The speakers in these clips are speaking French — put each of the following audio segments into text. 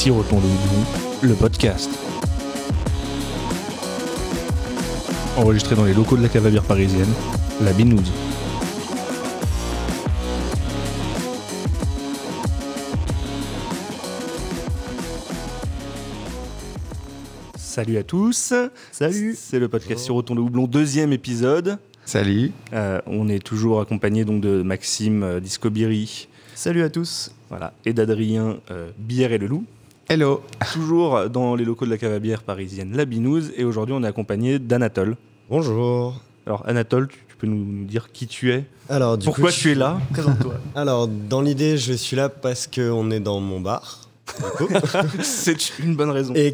Sirotons le houblon, le podcast. Enregistré dans les locaux de la cave à bière parisienne, la Binouze. Salut à tous. Salut. C'est le podcast Sirotons le houblon, deuxième épisode. Salut. On est toujours accompagné donc de Maxime Discobiri. Salut à tous. Voilà, et d'Adrien Bière et le Loup. Hello. Toujours dans les locaux de la cave à bière parisienne, la Binouze. Et aujourd'hui, on est accompagné d'Anatole. Bonjour. Alors, Anatole, tu peux nous dire qui tu es? Alors, Pourquoi tu es là? Présente-toi. Alors, dans l'idée, je suis là parce qu'on est dans mon bar. C'est une bonne raison. Et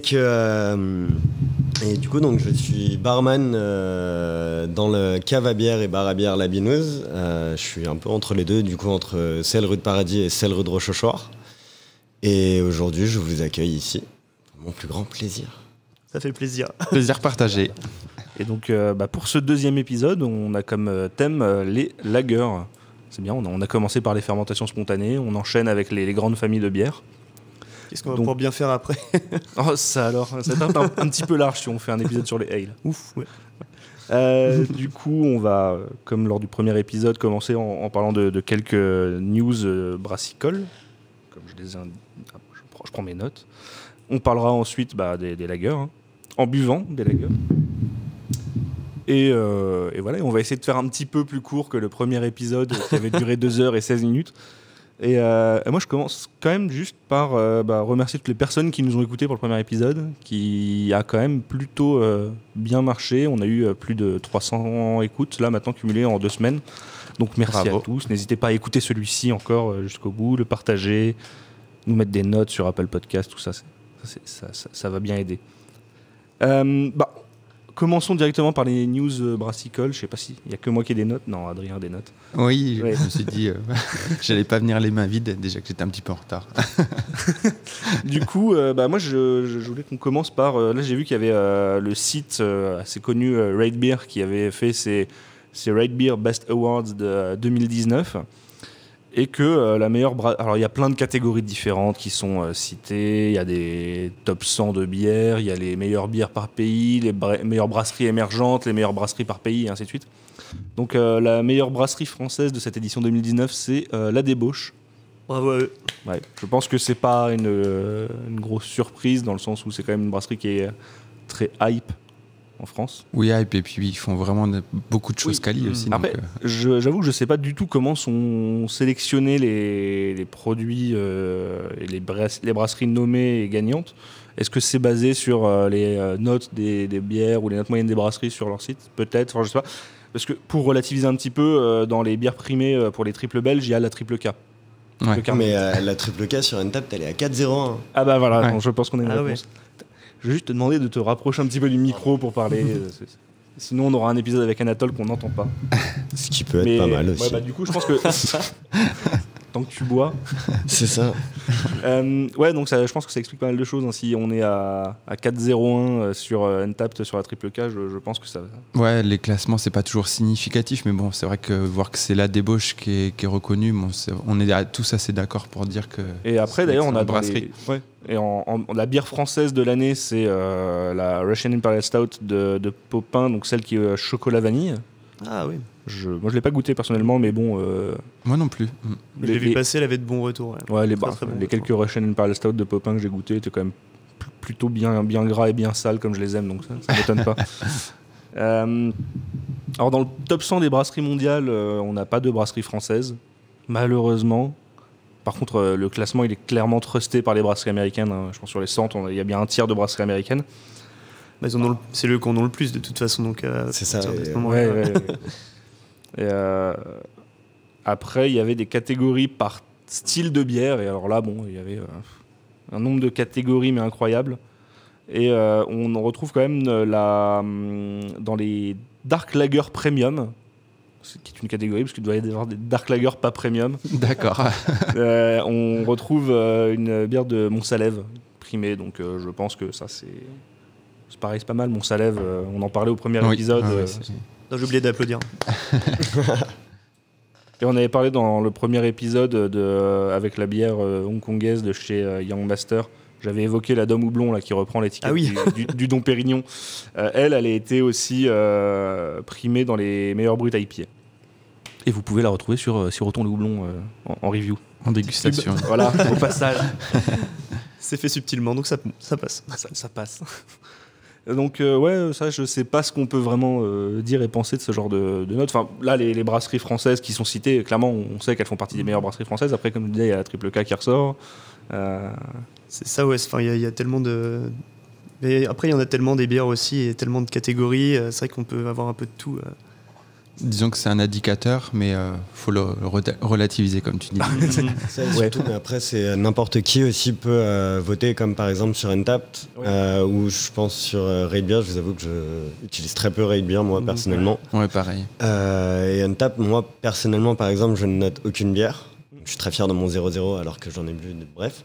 du coup, donc, je suis barman dans le cave à bière et bar à bière La Binouze. Je suis un peu entre les deux, du coup, entre celle rue de Paradis et celle rue de Rochechouart. Et aujourd'hui, je vous accueille ici. Pour mon plus grand plaisir. Ça fait plaisir. Plaisir partagé. Et donc, pour ce deuxième épisode, on a comme thème les lagers. C'est bien, on a commencé par les fermentations spontanées, on enchaîne avec les grandes familles de bières. Qu'est-ce qu'on va pouvoir bien faire après? Oh, ça alors, ça va être un petit peu large si on fait un épisode sur les ale. Ouf, ouais. Du coup, on va, comme lors du premier épisode, commencer en parlant de quelques news brassicoles. Comme je les ai je prends mes notes. On parlera ensuite des lagers, hein, en buvant des lagers. Et voilà, on va essayer de faire un petit peu plus court que le premier épisode qui avait duré 2h16 minutes. Et moi, je commence quand même juste par remercier toutes les personnes qui nous ont écoutés pour le premier épisode, qui a quand même plutôt bien marché. On a eu plus de 300 écoutes, là, maintenant, cumulées en 2 semaines. Donc, merci Bravo. à tous. N'hésitez pas à écouter celui-ci encore jusqu'au bout, le partager, nous mettre des notes sur Apple Podcast, tout ça. Ça va bien aider. Commençons directement par les news brassicoles. Je sais pas s'il y a que moi qui ai des notes. Non, Adrien a des notes. Oui, Ouais. je me suis dit, j'allais pas venir les mains vides, déjà que j'étais un petit peu en retard. Du coup, moi, je voulais qu'on commence par... là, j'ai vu qu'il y avait le site assez connu, Rate Beer, qui avait fait ses Rate Beer Best Awards de 2019. Et que la meilleure... Alors, il y a plein de catégories différentes qui sont citées. Il y a des top 100 de bières, il y a les meilleures bières par pays, les meilleures brasseries émergentes, les meilleures brasseries par pays, et ainsi de suite. Donc, la meilleure brasserie française de cette édition 2019, c'est La Débauche. Bravo à eux. Ouais, je pense que c'est pas une grosse surprise, dans le sens où c'est quand même une brasserie qui est très hype en France. Oui, et puis ils font vraiment beaucoup de choses Oui. quali aussi. Après, donc, j'avoue que je sais pas du tout comment sont sélectionnés les produits et les brasseries nommées et gagnantes. Est-ce que c'est basé sur les notes des bières ou les notes moyennes des brasseries sur leur site? Peut-être, enfin, je sais pas. Parce que pour relativiser un petit peu, dans les bières primées pour les triples belges, il y a la triple K. Ouais. Le Carmen. Mais la triple K sur une table, elle est à 4,01. Ah bah voilà, Ouais. donc je pense qu'on a une Ah réponse. Je vais juste te demander de te rapprocher un petit peu du micro pour parler. Sinon, on aura un épisode avec Anatole qu'on n'entend pas. Ce qui peut être pas mal aussi. Du coup, je pense que tant que tu bois. C'est ça. Donc ça, je pense que ça explique pas mal de choses, hein. Si on est à 4,01 sur Untapped sur la triple K, je pense que ça. Ouais, les classements, c'est pas toujours significatif, mais bon, c'est vrai que voir que c'est La Débauche qui est reconnue, bon, on est tous assez d'accord pour dire que. Et après, c'est d'ailleurs, on a une dans brasserie. Et la bière française de l'année, c'est la Russian Imperial Stout de Popin, donc celle qui est chocolat vanille. Ah oui. Moi, je l'ai pas goûté personnellement, mais bon. Moi non plus. Je l'ai vu passer, elle avait de bons retours. Ouais. Ouais, les Très, très bon quelques retour. Russian Imperial Stout de Popin que j'ai goûté étaient quand même plutôt bien gras et bien sales comme je les aime, donc ça m'étonne pas. Alors dans le top 100 des brasseries mondiales, on n'a pas de brasserie française, malheureusement. Par contre, le classement il est clairement trusté par les brasseries américaines, hein. Je pense sur les 100, il y a bien un tiers de brasseries américaines. Bah, c'est eux qui en ont le plus de toute façon. Donc, C'est ça, sur et- ce moment-là. Ouais. Et après, il y avait des catégories par style de bière. Et alors là, bon, il y avait un nombre de catégories, mais incroyable. Et on en retrouve quand même dans les Dark Lager Premium, qui est une catégorie, parce qu'il doit y avoir des Dark Lager pas Premium. D'accord. On retrouve une bière de Montsalève primée. Donc je pense que ça, c'est pareil, c'est pas mal. Montsalève, on en parlait au premier Oui. épisode. Ah ouais, c'est- Non, j'ai oublié d'applaudir. Et on avait parlé dans le premier épisode avec la bière hongkongaise de chez Young Master, j'avais évoqué la Dom Houblon là, qui reprend l'étiquette du Dom Pérignon. Elle a été aussi primée dans les meilleurs bruts IPA. Et vous pouvez la retrouver sur Siroton le Houblon en review. En dégustation. Voilà, au passage. C'est fait subtilement, donc ça passe. Ça passe. Donc ça je sais pas ce qu'on peut vraiment dire et penser de ce genre de notes. Enfin là les brasseries françaises qui sont citées, clairement on sait qu'elles font partie des meilleures brasseries françaises. Après comme je disais il y a la Triple K qui ressort. C'est ça, ouais. Enfin il y a tellement de. Mais après il y en a tellement des bières aussi et tellement de catégories. C'est vrai qu'on peut avoir un peu de tout. Disons que c'est un indicateur, mais faut le relativiser comme tu dis. Ça, surtout, mais après c'est n'importe qui aussi peut voter, comme par exemple sur Untapped, ou je pense sur Rate Beer. Je vous avoue que je utilise très peu Rate Beer moi personnellement. Ouais, pareil. Et Untapped, moi personnellement par exemple, je ne note aucune bière. Je suis très fier de mon 0-0 alors que j'en ai bu, bref.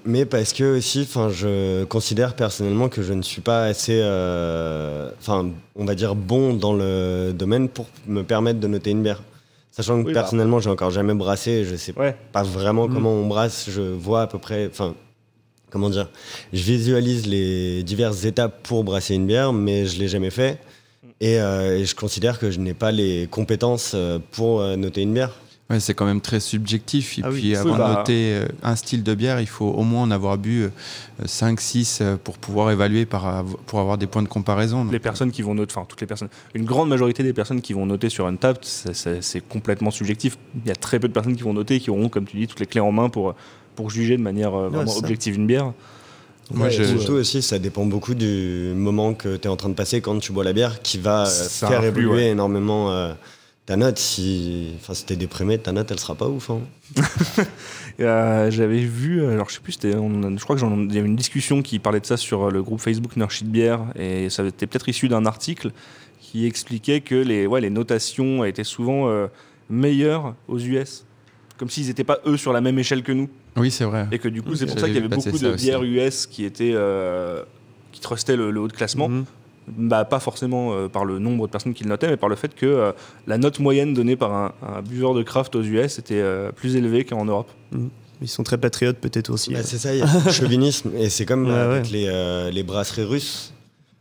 Mais parce que aussi, je considère personnellement que je ne suis pas assez, on va dire bon dans le domaine pour me permettre de noter une bière. Sachant que personnellement, j'ai encore jamais brassé et je sais pas vraiment comment on brasse. Je vois à peu près, comment dire, je visualise les diverses étapes pour brasser une bière, mais je l'ai jamais fait. Et je considère que je n'ai pas les compétences pour noter une bière. Ouais, c'est quand même très subjectif. Et puis avant de noter un style de bière, il faut au moins en avoir bu 5-6 pour pouvoir évaluer, pour avoir des points de comparaison. Les personnes qui vont noter, toutes les personnes, une grande majorité des personnes qui vont noter sur Untapped, c'est complètement subjectif. Il y a très peu de personnes qui vont noter et qui auront, comme tu dis, toutes les clés en main pour juger de manière vraiment objective une bière. Surtout aussi, ça dépend beaucoup du moment que tu es en train de passer quand tu bois la bière, qui va faire évoluer énormément ta note. Si t'es déprimé, ta note, elle sera pas ouf. J'avais vu, alors je sais plus, je crois qu'il y avait une discussion qui parlait de ça sur le groupe Facebook Nurshit Bière, et ça était peut-être issu d'un article qui expliquait que les notations étaient souvent meilleures aux US, comme s'ils n'étaient pas eux sur la même échelle que nous. Oui, c'est vrai. Et que du coup, c'est pour ça qu'il y avait beaucoup de bières US qui trustaient le haut de classement. Pas forcément par le nombre de personnes qui le notaient, mais par le fait que la note moyenne donnée par un buveur de craft aux US était plus élevée qu'en Europe. Ils sont très patriotes peut-être aussi. C'est ça, il y a le chauvinisme. Et c'est comme avec les brasseries russes,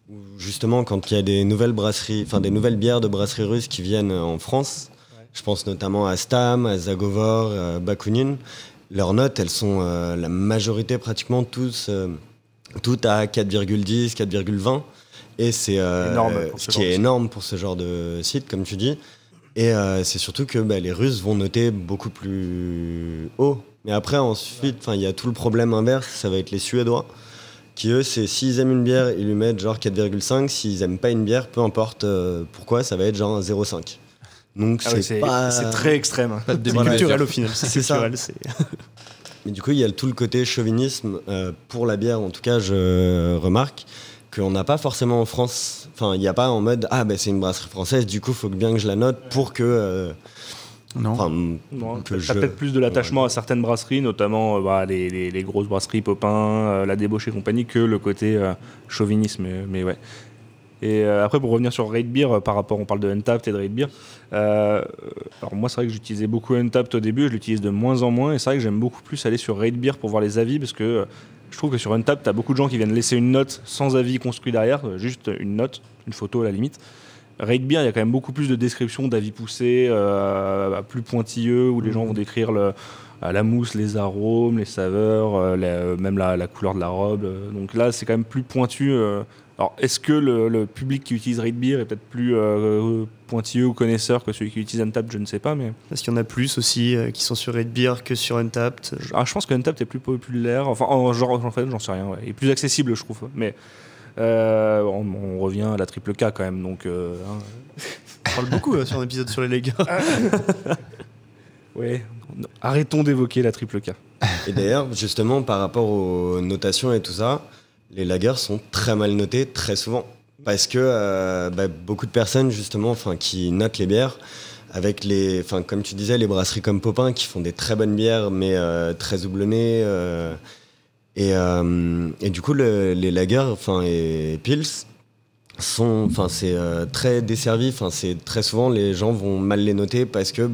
où justement quand il y a des nouvelles brasseries, des nouvelles bières de brasseries russes qui viennent en France, je pense notamment à Stam, à Zagovor, à Bakunin, leurs notes, elles sont la majorité pratiquement toutes à 4,10, 4,20. Et c'est ce qui est énorme pour ce genre de site, comme tu dis. Et c'est surtout que les Russes vont noter beaucoup plus haut. Mais après, ensuite, il y a tout le problème inverse, ça va être les Suédois, qui eux, s'ils aiment une bière, ils lui mettent genre 4,5. S'ils aiment pas une bière, peu importe pourquoi, ça va être genre 0,5. Donc c'est très extrême. Pas de culturel au final. C'est ça. Mais du coup, il y a tout le côté chauvinisme pour la bière, en tout cas, je remarque qu'on n'a pas forcément en France. Il n'y a pas en mode c'est une brasserie française, du coup, il faut bien que je la note pour que. Non, t'as peut-être plus de l'attachement à certaines brasseries, notamment les grosses brasseries Popin, la Débauche et compagnie, que le côté chauvinisme. Mais ouais. Et après, pour revenir sur Rate Beer, par rapport, on parle de Untapped et de Rate Beer. Alors moi, c'est vrai que j'utilisais beaucoup Untapped au début, je l'utilise de moins en moins, et c'est vrai que j'aime beaucoup plus aller sur Rate Beer pour voir les avis, parce que je trouve que sur Untapped, t'as beaucoup de gens qui viennent laisser une note sans avis construit derrière, juste une note, une photo à la limite. Rate Beer, il y a quand même beaucoup plus de descriptions, d'avis poussés, plus pointilleux, où les gens vont décrire la mousse, les arômes, les saveurs, même la couleur de la robe. Donc là, c'est quand même plus pointu. Alors, est-ce que le public qui utilise Rate Beer est peut-être plus pointilleux ou connaisseur que celui qui utilise Untapped? Je ne sais pas, mais... Parce qu'il y en a plus aussi qui sont sur Rate Beer que sur Untapped. Je pense que Untapped est plus populaire. Enfin, en fait, j'en sais rien. Ouais. Il est plus accessible, je trouve. Mais on revient à la Triple K quand même. Donc, On parle beaucoup sur un épisode sur les lagers. Ouais. Arrêtons d'évoquer la Triple K. Et d'ailleurs, justement, par rapport aux notations et tout ça, les lagers sont très mal notés très souvent. Parce que beaucoup de personnes, justement, qui notent les bières, avec comme tu disais, les brasseries comme Popin, qui font des très bonnes bières, mais très houblonnées. Et du coup, les lagers et pils c'est très desservi. C'est très souvent, les gens vont mal les noter parce que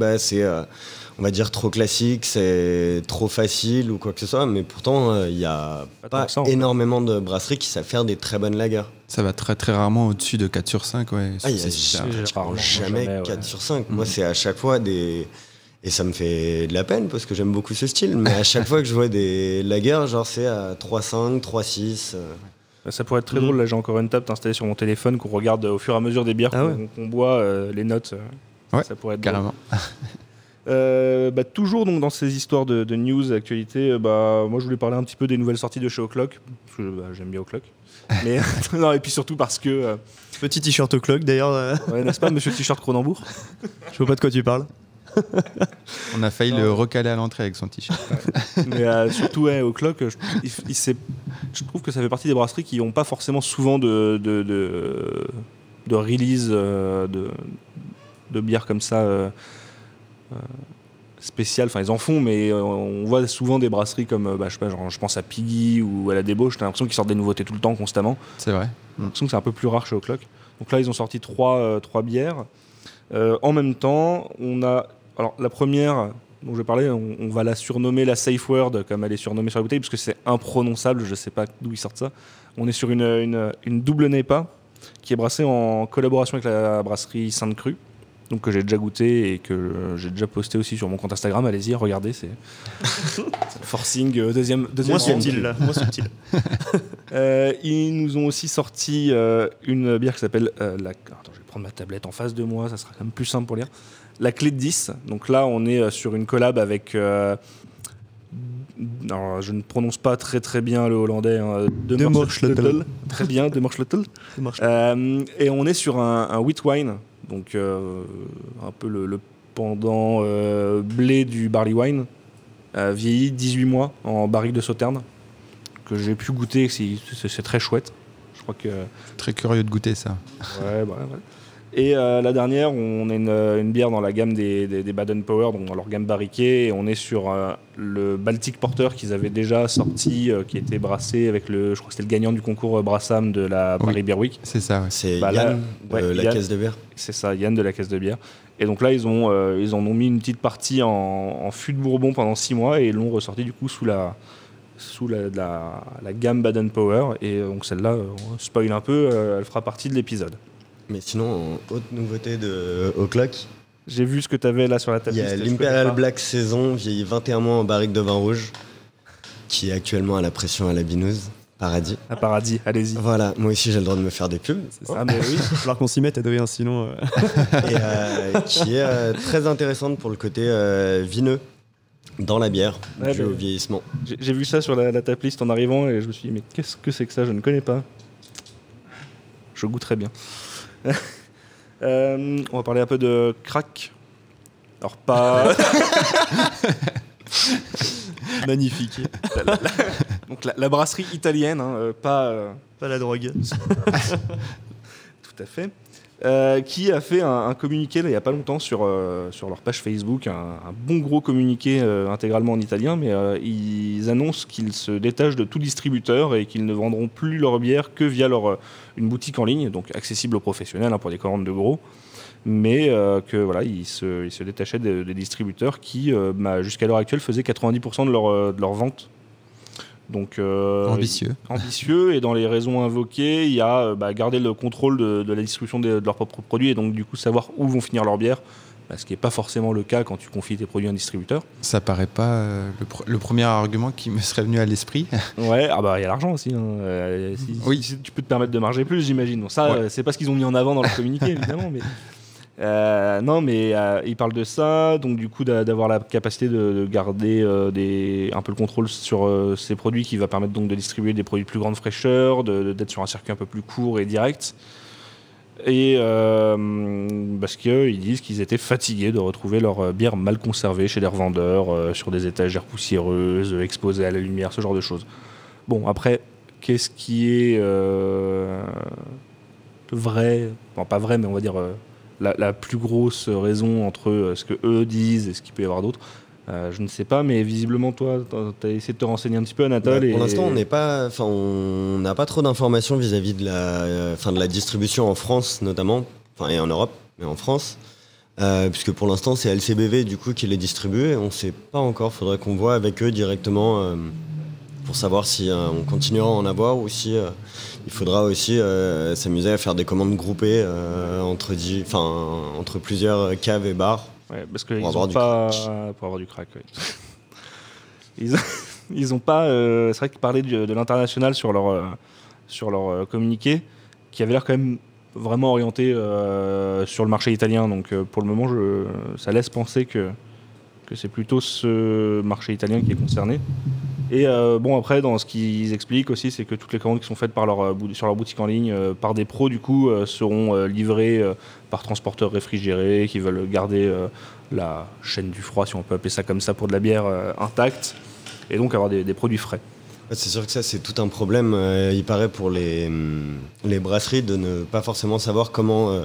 on va dire, trop classique, c'est trop facile ou quoi que ce soit. Mais pourtant, il n'y a pas énormément de brasseries qui savent faire des très bonnes lagers. Ça va très très rarement au-dessus de 4 sur 5. Ouais. Jamais 4 sur 5. Moi, c'est à chaque fois des... Et ça me fait de la peine parce que j'aime beaucoup ce style. Mais à chaque fois que je vois des lagers, genre c'est à 3,5, 3,6... Ça pourrait être très drôle. Là, j'ai encore une table installée sur mon téléphone qu'on regarde au fur et à mesure des bières qu'on boit, les notes. Ouais, ça pourrait être carrément. Toujours donc, dans ces histoires de news, d'actualité, moi je voulais parler un petit peu des nouvelles sorties de chez O'Clock, parce que j'aime bien O'Clock. Mais, non, et puis surtout parce que... Petit t-shirt O'Clock d'ailleurs. Ouais, n'est-ce pas, monsieur t-shirt Cronenbourg? Je vois pas de quoi tu parles. On a failli le recaler à l'entrée avec son t-shirt. Mais surtout, O'Clock, je trouve que ça fait partie des brasseries qui n'ont pas forcément souvent de release de bières comme ça spéciales. Enfin, ils en font, mais on voit souvent des brasseries comme, je sais pas, genre, je pense à Piggy ou à la Débauche. J'ai l'impression qu'ils sortent des nouveautés tout le temps, constamment. C'est vrai. J'ai l'impression que c'est un peu plus rare chez O'Clock. Donc là, ils ont sorti trois bières. En même temps, on a... Alors, la première dont je vais parler, on va la surnommer la Safe Word, comme elle est surnommée sur la bouteille, parce que c'est imprononçable, je ne sais pas d'où ils sortent ça. On est sur une double NEPA qui est brassée en collaboration avec la brasserie Sainte-Crue, donc que j'ai déjà goûté et que j'ai déjà posté aussi sur mon compte Instagram. Allez-y, regardez, c'est forcing deuxième moins subtil, là. Moins subtil. Ils nous ont aussi sorti une bière qui s'appelle Attends, je vais prendre ma tablette en face de moi, ça sera quand même plus simple pour lire. La Clé de 10. Donc là, on est sur une collab avec... alors, je ne prononce pas très très bien le hollandais. De Moorschleutel. Très bien, De Moorschleutel. Et on est sur un wheat wine, donc un peu le pendant blé du barley wine, vieilli 18 mois en barrique de Sauterne, que j'ai pu goûter, c'est très chouette. Je crois que... Très curieux de goûter ça. Ouais. Et la dernière, on a une bière dans la gamme des Baden Powell, donc dans leur gamme barriquée, et on est sur le Baltic Porter qu'ils avaient déjà sorti, qui était brassé avec je crois que c'était le gagnant du concours Brassam de la Paris Beer Week. C'est ça, ouais. C'est Yann de la caisse de bière. C'est ça, Yann de la caisse de bière. Et donc là, ils en ont mis une petite partie en fût de Bourbon pendant 6 mois et l'ont ressorti du coup sous la gamme Baden Powell. Et donc celle-là, on spoil un peu, elle fera partie de l'épisode. Mais sinon, autre nouveauté de O'Clock, j'ai vu ce que tu avais là sur la table. Il y a l'Imperial Black Saison, vieilli 21 mois en barrique de vin rouge, qui est actuellement à la pression à la Binouze. Paradis. À Paradis, allez-y. Voilà, moi aussi j'ai le droit de me faire des pubs. C'est ça, mais oui. Il va falloir qu'on s'y mette, Adrien, sinon... Et qui est très intéressante pour le côté vineux dans la bière, dû au vieillissement. J'ai vu ça sur la tap list en arrivant et je me suis dit, mais qu'est-ce que c'est que ça? Je ne connais pas. Je goûte très bien. On va parler un peu de crack. Alors pas... Magnifique. Donc la brasserie italienne, pas la drogue. Tout à fait. Qui a fait un communiqué là, il n'y a pas longtemps sur leur page Facebook, un bon gros communiqué intégralement en italien, mais ils annoncent qu'ils se détachent de tout distributeur et qu'ils ne vendront plus leur bière que via une boutique en ligne, donc accessible aux professionnels pour des commandes de gros, mais que voilà, ils se détachaient des distributeurs qui, jusqu'à l'heure actuelle, faisaient 90% de leur vente. Donc, ambitieux, et dans les raisons invoquées, il y a garder le contrôle de la distribution de leurs propres produits et donc du coup savoir où vont finir leurs bières, ce qui n'est pas forcément le cas quand tu confies tes produits à un distributeur. Ça paraît pas le premier argument qui me serait venu à l'esprit. Ouais, il y a l'argent aussi. Si tu peux te permettre de marger plus, j'imagine. Bon, ça, c'est pas ce qu'ils ont mis en avant dans leur communiqué, évidemment, mais... il parle de ça, donc du coup d'avoir la capacité de garder un peu le contrôle sur ces produits qui va permettre donc de distribuer des produits de plus grande fraîcheur, d'être sur un circuit un peu plus court et direct. Et parce qu'ils disent qu'ils étaient fatigués de retrouver leur bière mal conservée chez des revendeurs, sur des étagères poussiéreuses, exposées à la lumière, ce genre de choses. Bon, après, qu'est-ce qui est vrai, bon, pas vrai, mais on va dire... La plus grosse raison entre ce que eux disent et ce qu'il peut y avoir d'autre, je ne sais pas, mais visiblement toi tu as essayé de te renseigner un petit peu, Anatole. Pour l'instant on n'a pas trop d'informations vis-à-vis de la distribution en France notamment, et en Europe, mais en France. puisque pour l'instant c'est LCBV du coup qui les distribue. On ne sait pas encore, faudrait qu'on voit avec eux directement pour savoir si on continuera à en avoir ou si il faudra aussi s'amuser à faire des commandes groupées entre plusieurs caves et bars. Ouais, parce qu'ils n'ont pas... Pour avoir du crack, ouais. Ils ont pas... c'est vrai qu'ils parlaient de l'international sur leur communiqué, qui avait l'air quand même vraiment orienté sur le marché italien. Donc pour le moment, ça laisse penser que c'est plutôt ce marché italien qui est concerné. Et bon, après, dans ce qu'ils expliquent aussi, c'est que toutes les commandes qui sont faites sur leur boutique en ligne par des pros, du coup, seront livrées par transporteurs réfrigérés qui veulent garder la chaîne du froid, si on peut appeler ça comme ça, pour de la bière intacte, et donc avoir des produits frais. C'est sûr que ça, c'est tout un problème. Il paraît pour les brasseries de ne pas forcément savoir comment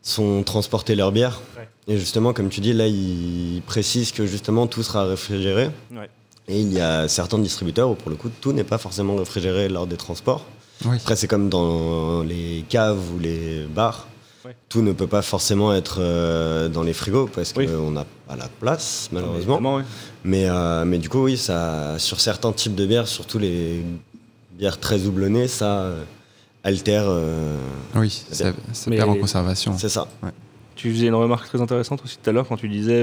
sont transportées leurs bières. Ouais. Et justement, comme tu dis, là, ils précisent que justement tout sera réfrigéré. Ouais. Et il y a certains distributeurs où, pour le coup, tout n'est pas forcément réfrigéré lors des transports. Oui. Après, c'est comme dans les caves ou les bars. Ouais. Tout ne peut pas forcément être dans les frigos parce qu'on n'a pas la place, malheureusement. Oui. Mais du coup, oui, ça, sur certains types de bières, surtout les bières très houblonnées, ça altère. Oui, ça perd en conservation. C'est ça. Ouais. Tu faisais une remarque très intéressante aussi tout à l'heure quand tu disais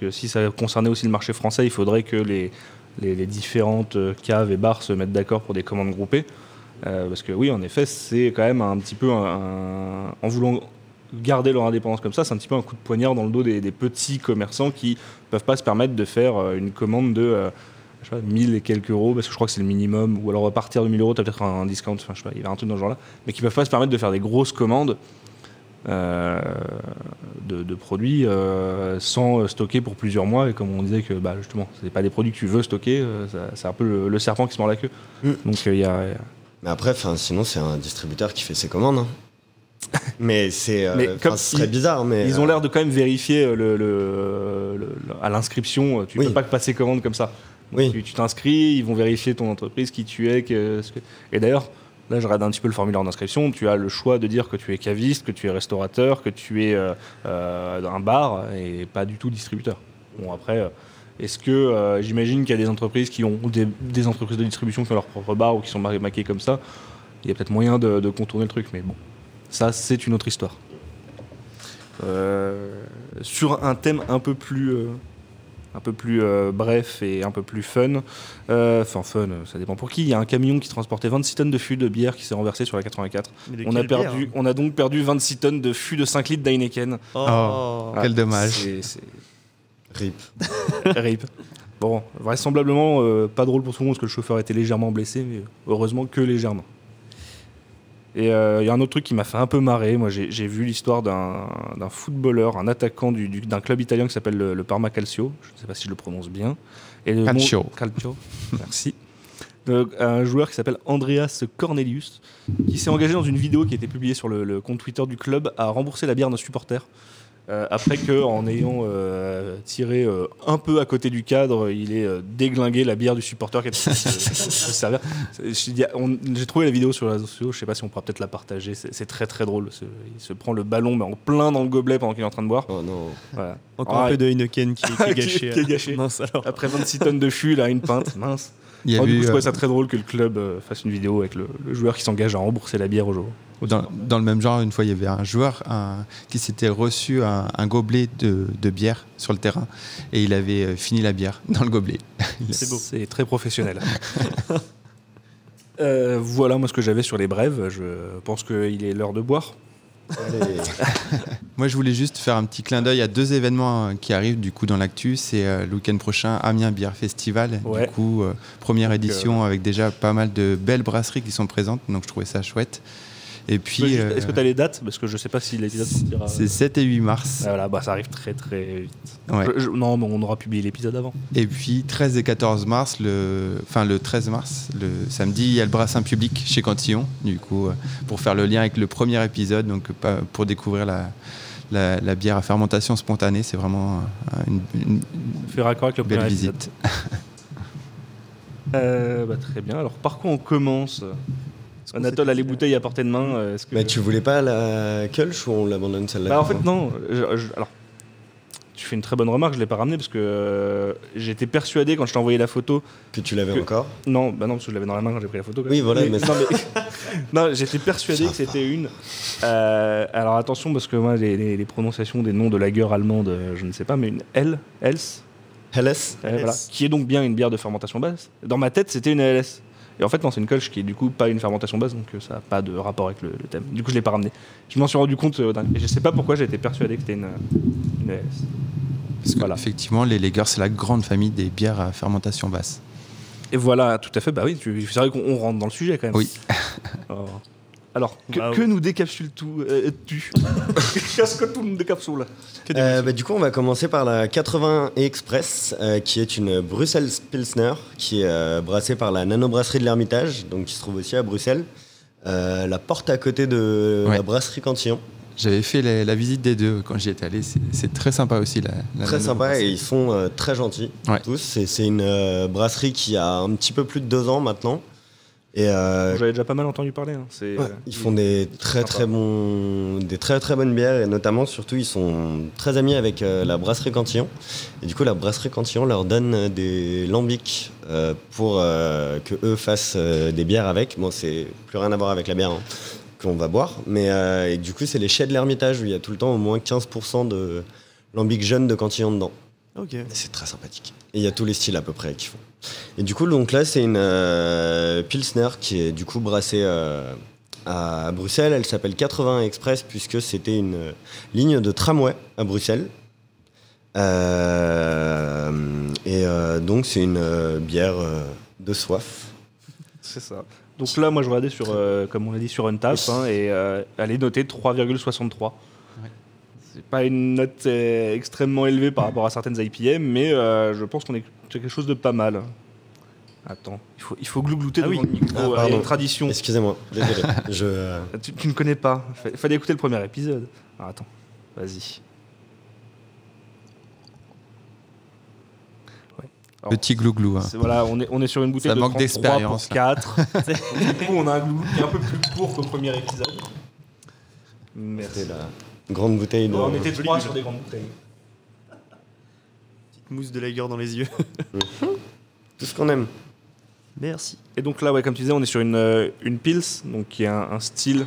que si ça concernait aussi le marché français, il faudrait que les différentes caves et bars se mettent d'accord pour des commandes groupées. Parce que oui, en effet, c'est quand même un petit peu en voulant garder leur indépendance comme ça, c'est un petit peu un coup de poignard dans le dos des petits commerçants qui peuvent pas se permettre de faire une commande de 1000 et quelques euros, parce que je crois que c'est le minimum, ou alors à partir de 1000 euros, tu as peut-être un discount, enfin, je sais pas, il y a un truc dans ce genre-là, mais qui peuvent pas se permettre de faire des grosses commandes de produits sans stocker pour plusieurs mois. Et comme on disait que justement, c'est pas des produits que tu veux stocker, c'est un peu le serpent qui se mord la queue. Donc il y a... Mais après, sinon c'est un distributeur qui fait ses commandes. Hein. Mais c'est ce serait bizarre. Mais ils ont l'air de quand même vérifier à l'inscription. Tu peux pas passer commande comme ça. Oui. Tu t'inscris, ils vont vérifier ton entreprise, qui tu es. Et d'ailleurs, là, je regarde un petit peu le formulaire d'inscription. Tu as le choix de dire que tu es caviste, que tu es restaurateur, que tu es un bar et pas du tout distributeur. Bon, après, est-ce que j'imagine qu'il y a des entreprises qui ont des entreprises de distribution qui ont leur propre bar ou qui sont maquées comme ça. Il y a peut-être moyen de contourner le truc, mais bon, ça, c'est une autre histoire. Sur un thème un peu plus bref et un peu plus fun. Enfin, fun, ça dépend pour qui. Il y a un camion qui transportait 26 tonnes de fûts de bière qui s'est renversé sur la 84. On a donc perdu 26 tonnes de fûts de 5 litres d'Heineken. Quel dommage. RIP. RIP. Bon, vraisemblablement, pas drôle pour tout le monde parce que le chauffeur était légèrement blessé, mais heureusement que légèrement. Et il y a un autre truc qui m'a fait un peu marrer. Moi, j'ai vu l'histoire d'un footballeur, un attaquant d'un club italien qui s'appelle le Parma Calcio. Je ne sais pas si je le prononce bien. Calcio. Merci. Un joueur qui s'appelle Andreas Cornelius, qui s'est engagé dans une vidéo qui a été publiée sur le compte Twitter du club à rembourser la bière d'un supporter. Après qu'en ayant tiré un peu à côté du cadre, il ait déglingué la bière du supporter qui était se servir. J'ai trouvé la vidéo sur les réseaux sociaux, je sais pas si on pourra peut-être la partager, c'est très très drôle. Il se prend le ballon mais en plein dans le gobelet pendant qu'il est en train de boire. Oh non. Voilà. Encore un peu de Heineken qui est gâché. qui est gâché. Mince, alors. Après 26 tonnes de fût, là, une pinte, mince. Du coup, je trouvais ça très drôle que le club fasse une vidéo avec le joueur qui s'engage à rembourser la bière au jour. Dans le même genre, une fois, il y avait un joueur qui s'était reçu un gobelet de bière sur le terrain et il avait fini la bière dans le gobelet. C'est beau. C'est très professionnel. Voilà moi ce que j'avais sur les brèves. Je pense qu'il est l'heure de boire. Moi, je voulais juste faire un petit clin d'œil à 2 événements qui arrivent du coup dans l'actu. C'est le week-end prochain, Amiens Beer Festival. Ouais. Du coup, première édition avec déjà pas mal de belles brasseries qui sont présentes. Donc, je trouvais ça chouette. Et puis, est-ce que tu as les dates? Parce que je ne sais pas si les dates sortira. C'est 7 et 8 mars. Voilà, ça arrive très très vite. Ouais. Non, mais on aura publié l'épisode avant. Et puis 13 et 14 mars, le 13 mars, le samedi, il y a le brassin public chez Cantillon, du coup, pour faire le lien avec le premier épisode, donc pour découvrir la bière à fermentation spontanée. C'est vraiment une belle visite. Très bien. Alors, par quoi on commence? Anatole a les bouteilles à portée de main. Tu voulais pas la Kölsch ou on l'abandonne celle-là? En fait, non. Alors, tu fais une très bonne remarque, je l'ai pas ramené parce que j'étais persuadé quand je t'ai envoyé la photo. Que tu l'avais encore. Non, bah non, parce que je l'avais dans la main quand j'ai pris la photo. Oui, voilà. Mais non, non, j'étais persuadé que c'était une. Alors attention, parce que moi, les prononciations des noms de lager allemandes, je ne sais pas, mais une Helles, voilà, qui est donc bien une bière de fermentation basse. Dans ma tête, c'était une LS. Et en fait, non, c'est une Kölsch qui est du coup pas une fermentation basse, donc ça n'a pas de rapport avec le thème. Du coup, je l'ai pas ramené. Je m'en suis rendu compte, et je sais pas pourquoi j'ai été persuadé que c'était une LS. Parce que, effectivement, les lagers, c'est la grande famille des bières à fermentation basse. Et voilà, tout à fait, bah oui, c'est vrai qu'on rentre dans le sujet quand même. Oui. Alors, que nous décapsules-tu Qu'est-ce que tout nous décapsule du coup, on va commencer par la 80 Express, qui est une Bruxelles Pilsner, qui est brassée par la nanobrasserie de l'Ermitage, donc qui se trouve aussi à Bruxelles. La porte à côté de la brasserie Cantillon. J'avais fait la visite des deux quand j'y étais allé. C'est très sympa aussi. Très sympa et ils sont très gentils tous. C'est une brasserie qui a un petit peu plus de 2 ans maintenant. J'avais déjà pas mal entendu parler. Hein. Ils font des très bonnes bières et notamment surtout ils sont très amis avec la brasserie Cantillon. Et du coup la brasserie Cantillon leur donne des lambics pour que eux fassent des bières avec. Bon, c'est plus rien à voir avec la bière qu'on va boire, mais et du coup c'est les chais de l'Ermitage où il y a tout le temps au moins 15% de lambics jeunes de Cantillon dedans. Ok. C'est très sympathique. Et il y a tous les styles à peu près qu'ils font. Et du coup, donc là, c'est une Pilsner qui est du coup brassée à Bruxelles. Elle s'appelle 80 Express puisque c'était une ligne de tramway à Bruxelles. Donc c'est une bière de soif. C'est ça. Donc là, moi, je regardais sur, comme on l'a dit, sur Untap, et elle est notée 3,63. C'est pas une note extrêmement élevée par rapport à certaines IPA, mais je pense qu'on est quelque chose de pas mal. Attends, il faut glouglouter devant le micro. Il y a une tradition. Excusez-moi, désolé. Tu ne connais pas. Fallait écouter le premier épisode. Alors, attends, vas-y. Ouais. Alors, petit glouglou. Hein. Voilà, on est sur une bouteille ça de manque 33 d'expérience, pour 4. Du coup, on a un glouglou qui est un peu plus court qu'au premier épisode. Merci. C'était la grande bouteille de... On était 3 sur des grandes bouteilles. Petite mousse de lager dans les yeux. Tout ce qu'on aime. Merci. Et donc là, ouais, comme tu disais, on est sur une Pils, donc qui est un style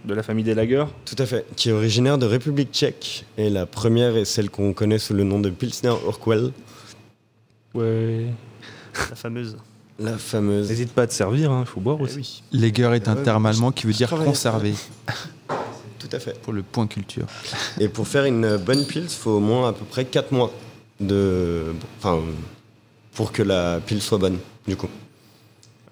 de la famille des lagers. Tout à fait, qui est originaire de République tchèque. Et la première est celle qu'on connaît sous le nom de Pilsner Urquell. Ouais. La fameuse. La fameuse. N'hésite pas à te servir, il faut boire aussi. Oui. Lager est un terme allemand qui veut dire conserver. Tout à fait. Pour le point culture. Et pour faire une bonne pils, il faut au moins à peu près 4 mois pour que la pils soit bonne, du coup.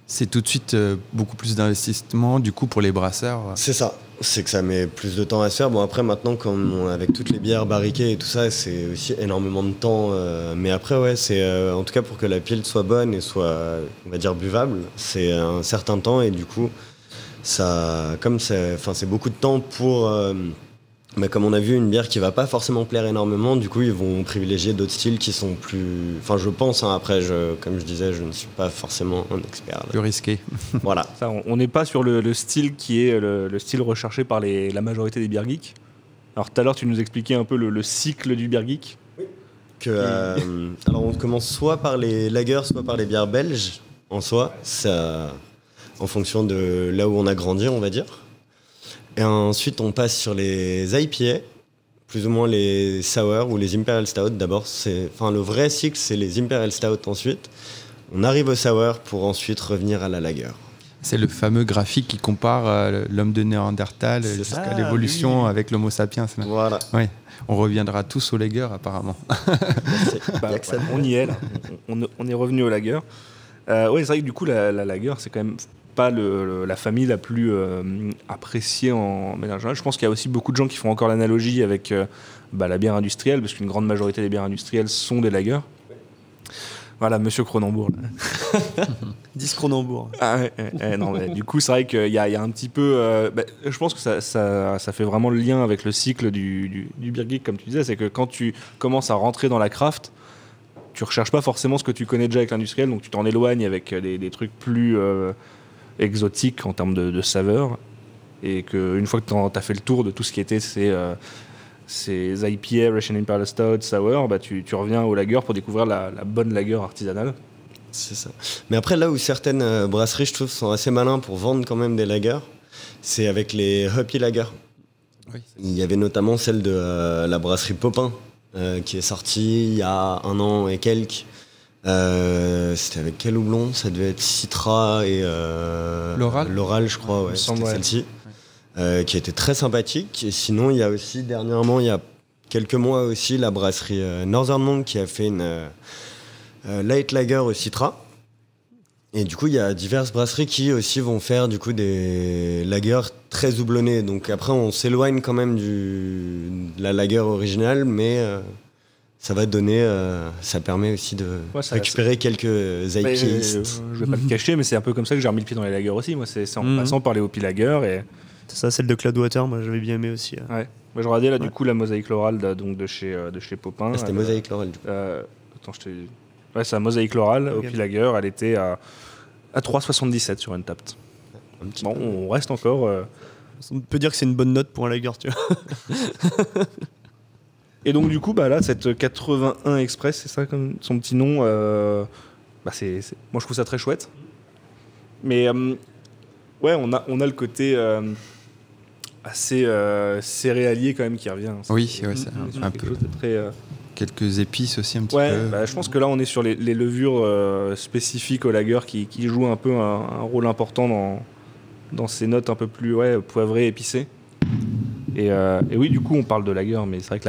C'est tout de suite beaucoup plus d'investissement, du coup, pour les brasseurs. C'est ça. C'est que ça met plus de temps à se faire. Bon, après, maintenant, avec toutes les bières barriquées et tout ça, c'est aussi énormément de temps. Mais après, ouais, c'est en tout cas pour que la pils soit bonne et soit, on va dire, buvable, c'est un certain temps. Et du coup, ça, comme c'est beaucoup de temps pour... comme on a vu, une bière qui va pas forcément plaire énormément, du coup ils vont privilégier d'autres styles qui sont plus... Enfin je pense, après comme je disais, je ne suis pas forcément un expert. Plus risqué. Voilà. Ça, on n'est pas sur le style qui est le style recherché par la majorité des beer geeks. Alors tout à l'heure tu nous expliquais un peu le cycle du beer geek. Oui. Alors on commence soit par les lagers, soit par les bières belges en soi, ça, en fonction de là où on a grandi, on va dire. Et ensuite, on passe sur les IPA, plus ou moins les sour ou les Imperial Stout. D'abord, le vrai cycle, c'est les Imperial Stout ensuite. On arrive au sour pour ensuite revenir à la lager. C'est le fameux graphique qui compare l'homme de Néandertal jusqu'à l'évolution avec l'Homo sapiens. Voilà. Ouais. On reviendra tous au lager, apparemment. On y est, là. On est revenu au lager. Oui, c'est vrai que du coup, la lager, c'est quand même... pas la famille la plus appréciée en ménage. Je pense qu'il y a aussi beaucoup de gens qui font encore l'analogie avec la bière industrielle, parce qu'une grande majorité des bières industrielles sont des lagers. Voilà, monsieur Cronenbourg. 10 Cronenbourg. Ah, non, mais du coup, c'est vrai qu'il y a un petit peu... je pense que ça fait vraiment le lien avec le cycle du beer geek, comme tu disais. C'est que quand tu commences à rentrer dans la craft, tu recherches pas forcément ce que tu connais déjà avec l'industriel, donc tu t'en éloignes avec des trucs plus... exotique en termes de saveur, et qu'une fois que tu as fait le tour de tout ce qui était ces IPA, Russian Imperial Stout, Sour, bah, tu reviens au lager pour découvrir la bonne lager artisanale. C'est ça. Mais après, là où certaines brasseries, je trouve, sont assez malins pour vendre quand même des lagers, c'est avec les Hoppy Lagers. Oui. Il y avait notamment celle de la brasserie Popin, qui est sortie il y a 1 an et quelques. C'était avec quel houblon? Ça devait être Citra et L'Oral, je crois, ouais, c'était celle-ci. Qui était très sympathique. Et sinon, il y a aussi, dernièrement, il y a quelques mois aussi, la brasserie Northern Monk qui a fait une light lager au Citra. Et du coup, il y a diverses brasseries qui aussi vont faire du coup des lagers très houblonnés. Donc après, on s'éloigne quand même de la lager originale, mais ça va donner, ça permet aussi de récupérer quelques IPA. Je vais pas le cacher, mais c'est un peu comme ça que j'ai remis le pied dans les lagers aussi. Moi, c'est en passant par les Hoppy Lagers. Et... C'est ça, celle de Cloudwater, moi j'avais bien aimé aussi. Ouais. Moi, je regardais là du coup la Mosaïque Lorale donc de chez Popin. C'était Mosaïque Lorale du coup. Attends, je te... Ouais, c'est la Mosaïque Lorale, Hoppy Lager. Elle était à 3,77 sur Untapped. Bon, on reste encore. On peut dire que c'est une bonne note pour un lager, tu vois. Et donc du coup, bah là, cette 81 Express, c'est ça comme son petit nom. Moi, je trouve ça très chouette. Mais ouais, on a le côté assez céréalier quand même qui revient. Oui, ouais, c'est un peu. Très, quelques épices aussi un petit peu. Bah, je pense que là, on est sur les levures spécifiques au lager qui jouent un peu un rôle important dans ces notes un peu plus poivrées, épicées. Et oui, du coup, on parle de lager, mais c'est vrai que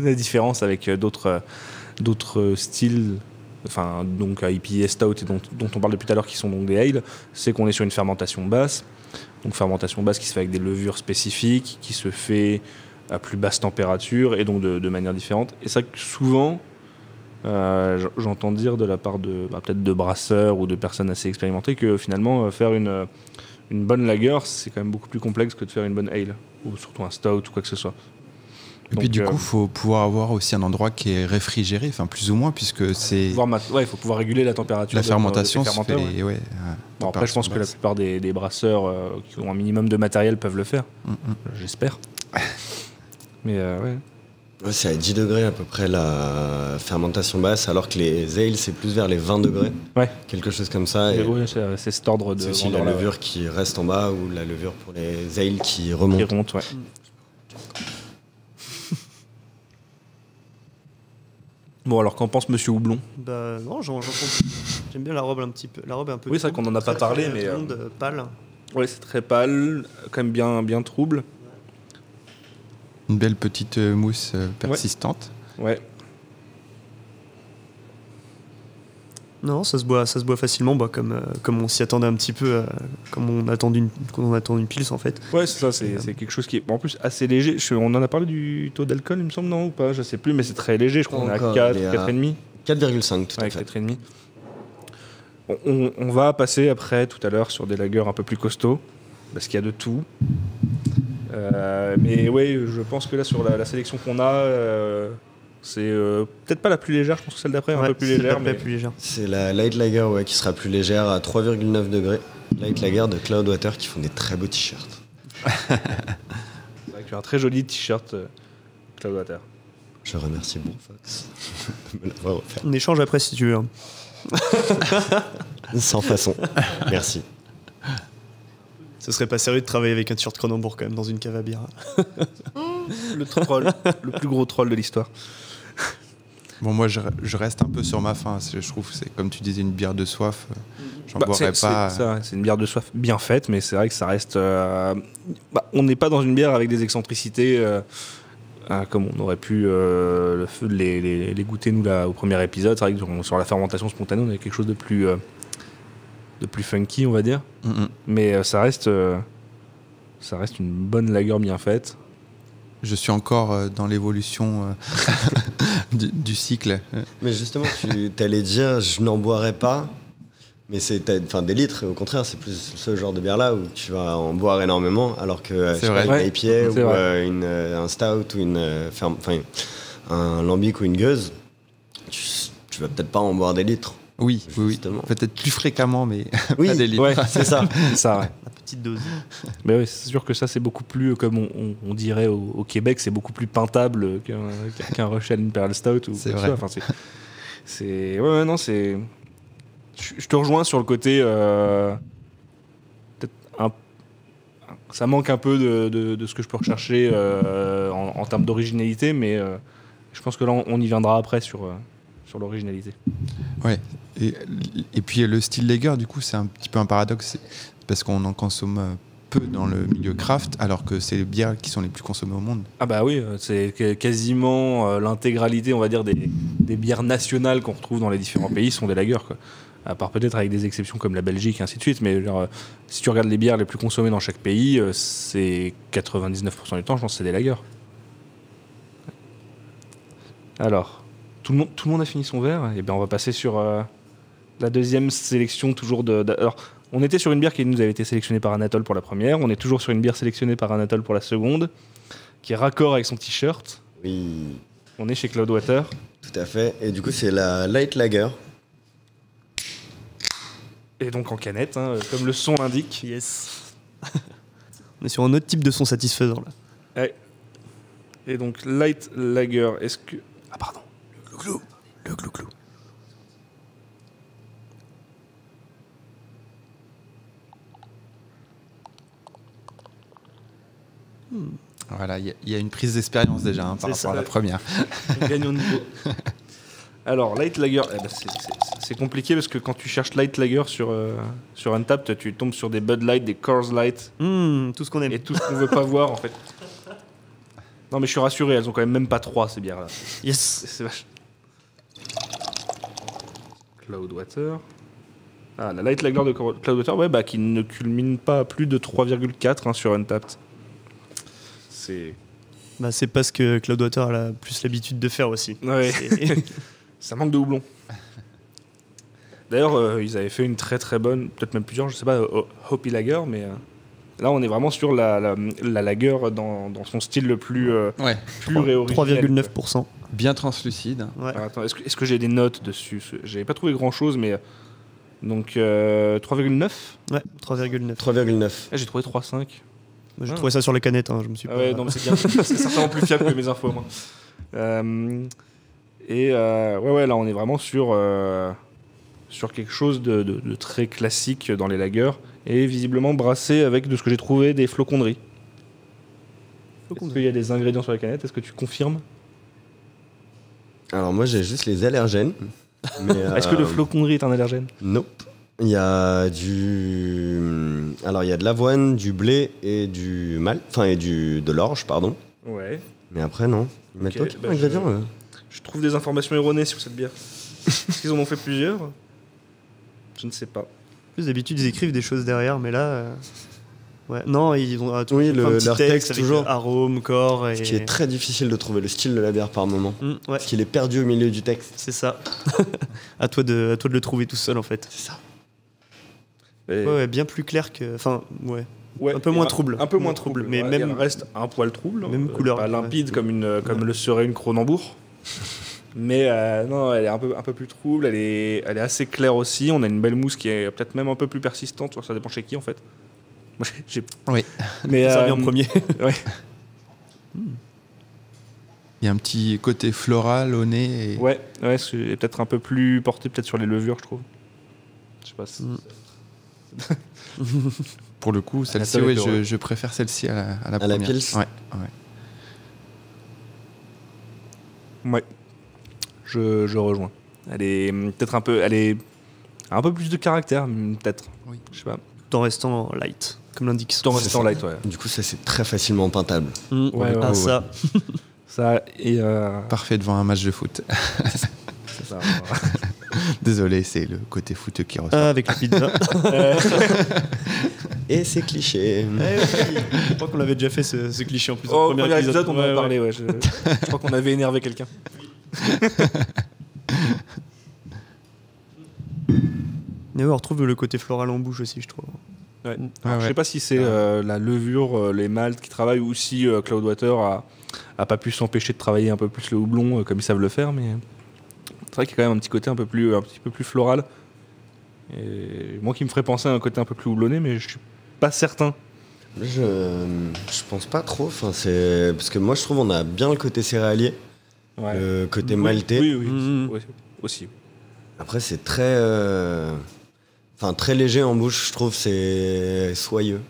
la différence avec d'autres styles, enfin, donc IPA, Stout, et dont on parle depuis tout à l'heure, qui sont donc des ales, c'est qu'on est sur une fermentation basse. Donc fermentation basse qui se fait avec des levures spécifiques, qui se fait à plus basse température et donc de manière différente. Et c'est vrai que souvent, j'entends dire de la part de peut-être de brasseurs ou de personnes assez expérimentées que finalement faire une bonne lager, c'est quand même beaucoup plus complexe que de faire une bonne ale, ou surtout un stout ou quoi que ce soit. Et puis du coup, il faut pouvoir avoir aussi un endroit qui est réfrigéré, enfin plus ou moins, puisque c'est... Il faut pouvoir réguler la température. La fermentation se fait... Bon, après, je pense que la plupart des brasseurs qui ont un minimum de matériel peuvent le faire. J'espère. Mais ouais. C'est à 10 degrés à peu près la fermentation basse, alors que les ales, c'est plus vers les 20 degrés. Ouais. Quelque chose comme ça. Et oui, c'est cet ordre de... C'est aussi la levure qui reste en bas ou la levure pour les ales qui remonte. Qui remonte, ouais. Bon, alors qu'en pense Monsieur Houblon? Bah non, j'en j'aime bien la robe un petit peu. La robe un peu. Oui, c'est vrai qu'on en a pas parlé, mais pâle. Ouais, c'est très pâle, quand même bien trouble. Une belle petite mousse persistante. Ouais. Non, ça se boit facilement, comme on s'y attendait un petit peu, comme on attend une pils en fait. Ouais, c'est ça, c'est quelque chose qui est en plus assez léger. On en a parlé du taux d'alcool, il me semble, non, ou pas? Je sais plus, mais c'est très léger, je crois qu'on est à 4, 4,5. 4,5 tout à fait. 4,5. On va passer après, tout à l'heure, sur des lagers un peu plus costauds, parce qu'il y a de tout. Mais ouais, je pense que là, sur la sélection qu'on a... c'est peut-être pas la plus légère, je pense que celle d'après est un peu plus légère. C'est la Light Lager qui sera plus légère à 3,9 degrés. Light Lager de Cloudwater qui font des très beaux t-shirts. C'est vrai que tu as un très joli t-shirt Cloudwater. Je remercie Fox de me l'avoir offert. On échange après si tu veux. Sans façon. Merci. Ce serait pas sérieux de travailler avec un t-shirt Cronenbourg quand même dans une cave à bière. Le troll, le plus gros troll de l'histoire. Bon, moi, je reste un peu sur ma faim. Je trouve que c'est, comme tu disais, une bière de soif. J'en boirais pas. C'est une bière de soif bien faite, mais c'est vrai que ça reste... on n'est pas dans une bière avec des excentricités comme on aurait pu les goûter, nous, là, au premier épisode. C'est vrai que sur la fermentation spontanée, on avait quelque chose de plus funky, on va dire. Mais ça reste une bonne lager bien faite. Je suis encore dans l'évolution du cycle. Mais justement, tu allais dire, je n'en boirais pas, mais c'est des litres, au contraire, c'est plus ce genre de bière-là où tu vas en boire énormément, alors que une IPA ou un stout ou un lambic ou une gueuse, tu vas peut-être pas en boire des litres. Oui, oui, Justement. peut-être plus fréquemment, mais Oui, pas des litres. Ouais, c'est ça. c'est ça, ouais. La petite dose. Mais oui, c'est sûr que ça, c'est beaucoup plus, comme on dirait au Québec, c'est beaucoup plus pintable qu'un Russian Imperial Stout. C'est quoi que vrai. ce soit. Enfin, ouais, non, c'est. Je te rejoins sur le côté. Peut-être ça manque un peu de ce que je peux rechercher en termes d'originalité, mais je pense que là, on y viendra après sur l'originalité. Ouais. Et puis le style lager, du coup, c'est un petit peu un paradoxe, parce qu'on en consomme peu dans le milieu craft, alors que c'est les bières qui sont les plus consommées au monde. Ah bah oui, c'est quasiment l'intégralité, on va dire, des bières nationales qu'on retrouve dans les différents pays sont des lagers, quoi. À part peut-être avec des exceptions comme la Belgique et ainsi de suite, mais genre, si tu regardes les bières les plus consommées dans chaque pays, c'est 99% du temps, je pense que c'est des lagers. Alors, tout le monde a fini son verre, et bien on va passer sur la deuxième sélection toujours alors, on était sur une bière qui nous avait été sélectionnée par Anatole pour la première, on est toujours sur une bière sélectionnée par Anatole pour la seconde, qui est raccord avec son t-shirt. Oui, On est chez Cloudwater. tout à fait. Et du coup, c'est la Light Lager. Et donc en canette, hein, comme le son l'indique. Yes. On est sur un autre type de son satisfaisant là. Ouais. Et donc Light Lager, est-ce que... Ah pardon, le glou-glou. Le glou-glou. Voilà, il y a une prise d'expérience déjà par C'est rapport ça. à la première. On gagne au niveau. Alors, Light Lager, c'est compliqué parce que quand tu cherches Light Lager sur Untappd, tu tombes sur des Bud Light, des Coors Light Tout ce qu'on aime. et tout ce qu'on veut pas voir en fait. Non mais je suis rassuré, elles ont quand même pas 3 ces bières là. Yes. C'est vache. Cloudwater. Ah, la Light Lager de Cloudwater, ouais, bah, qui ne culmine pas à plus de 3,4 sur Untappd. C'est... Bah, c'est parce que Cloudwater a plus l'habitude de faire aussi. Ouais. C'est- Ça manque de houblon. D'ailleurs, ils avaient fait une très très bonne, peut-être même plusieurs, je sais pas, Hoppy Lager, mais là on est vraiment sur la lager dans son style le plus Ouais, pur et originel. 3,9%. bien translucide. Ouais. Alors, attends, est-ce que j'ai des notes dessus? J'avais pas trouvé grand chose, mais donc 3,9. Ouais, 3,9. 3,9. Ah, j'ai trouvé 3,5. Moi, j'ai Ah. trouvé ça sur les canettes, hein, je me suis Ah pas... ouais, non, mais c'est bien. C'est certainement plus fiable que mes infos, moi. Ouais, là, on est vraiment sur quelque chose de très classique dans les lagers et visiblement brassé avec, de ce que j'ai trouvé, des flocons de riz. Est-ce qu'il y a des ingrédients sur la canette? Est-ce que tu confirmes? Alors moi, j'ai juste les allergènes. Mais, Est-ce que le flocon de riz est un allergène? Nope. Il y a Alors, il y a de l'avoine, du blé et du malt. Enfin, et de l'orge, pardon. Ouais. Mais après, non. Ils mettent Ok, aucun bah, ingrédient. Je trouve des informations erronées sur cette bière. Est-ce qu'ils en ont fait plusieurs? Je ne sais pas. Plus d'habitude, ils écrivent des choses derrière, mais là... Ouais. Non, ils ont tout Oui, un petit leur texte, avec toujours. Arôme, corps et... Ce qui est très difficile de trouver le style de la bière par moment. Ouais, Parce qu'il est perdu au milieu du texte. c'est ça. à toi de le trouver tout seul, en fait. C'est ça. Et- Ouais, bien plus clair que... Enfin, ouais. Ouais, Un peu moins trouble. Un peu moins trouble. Mais Ouais, même- il reste un poil trouble. même couleur. Pas Ouais. limpide comme le serait une Kronenbourg. Mais non, elle est un peu plus trouble. Elle est assez claire aussi. On a une belle mousse qui est peut-être même un peu plus persistante. Ça dépend chez qui en fait. Moi, j'ai. Oui. Mais Ça revient en premier. Ouais. Il y a un petit côté floral au nez. Ouais. C'est peut-être un peu plus porté peut-être sur les levures, je trouve. Je sais pas. Si... Pour le coup, celle-ci, Anatole est ouais, heureux. je préfère celle-ci à la À la première. Pils. Ouais. Ouais. Je rejoins. Elle est peut-être un peu. Elle est un peu plus de caractère, peut-être. Oui. Je sais pas. Tout en restant light, comme l'indique. Tout en restant light, ouais. Du coup, ça, c'est très facilement peintable. Ouais, Ah, ouais. ça. Ça et. Parfait devant un match de foot. C'est ça. Désolé, c'est le côté foot qui ressort. Ah, avec la pizza. Et c'est cliché. Je crois qu'on avait déjà fait ce cliché en plus. Au au premier épisode, on en Ouais, a parlé, ouais. Je crois qu'on avait énervé quelqu'un. Mais ouais, on retrouve le côté floral en bouche aussi, je trouve. Ouais. Ouais, Alors, je ouais. sais pas si c'est la levure, les maltes qui travaillent ou si Cloudwater a pas pu s'empêcher de travailler un peu plus le houblon comme ils savent le faire, mais C'est vrai qu'il y a quand même un petit côté un petit peu plus floral. Et moi qui me ferait penser à un côté un peu plus houblonné, mais je suis pas certain. Je pense pas trop. Enfin, parce que moi, je trouve on a bien le côté céréalier, le côté maltais. Oui, aussi. Après, c'est très, très léger en bouche. Je trouve c'est soyeux.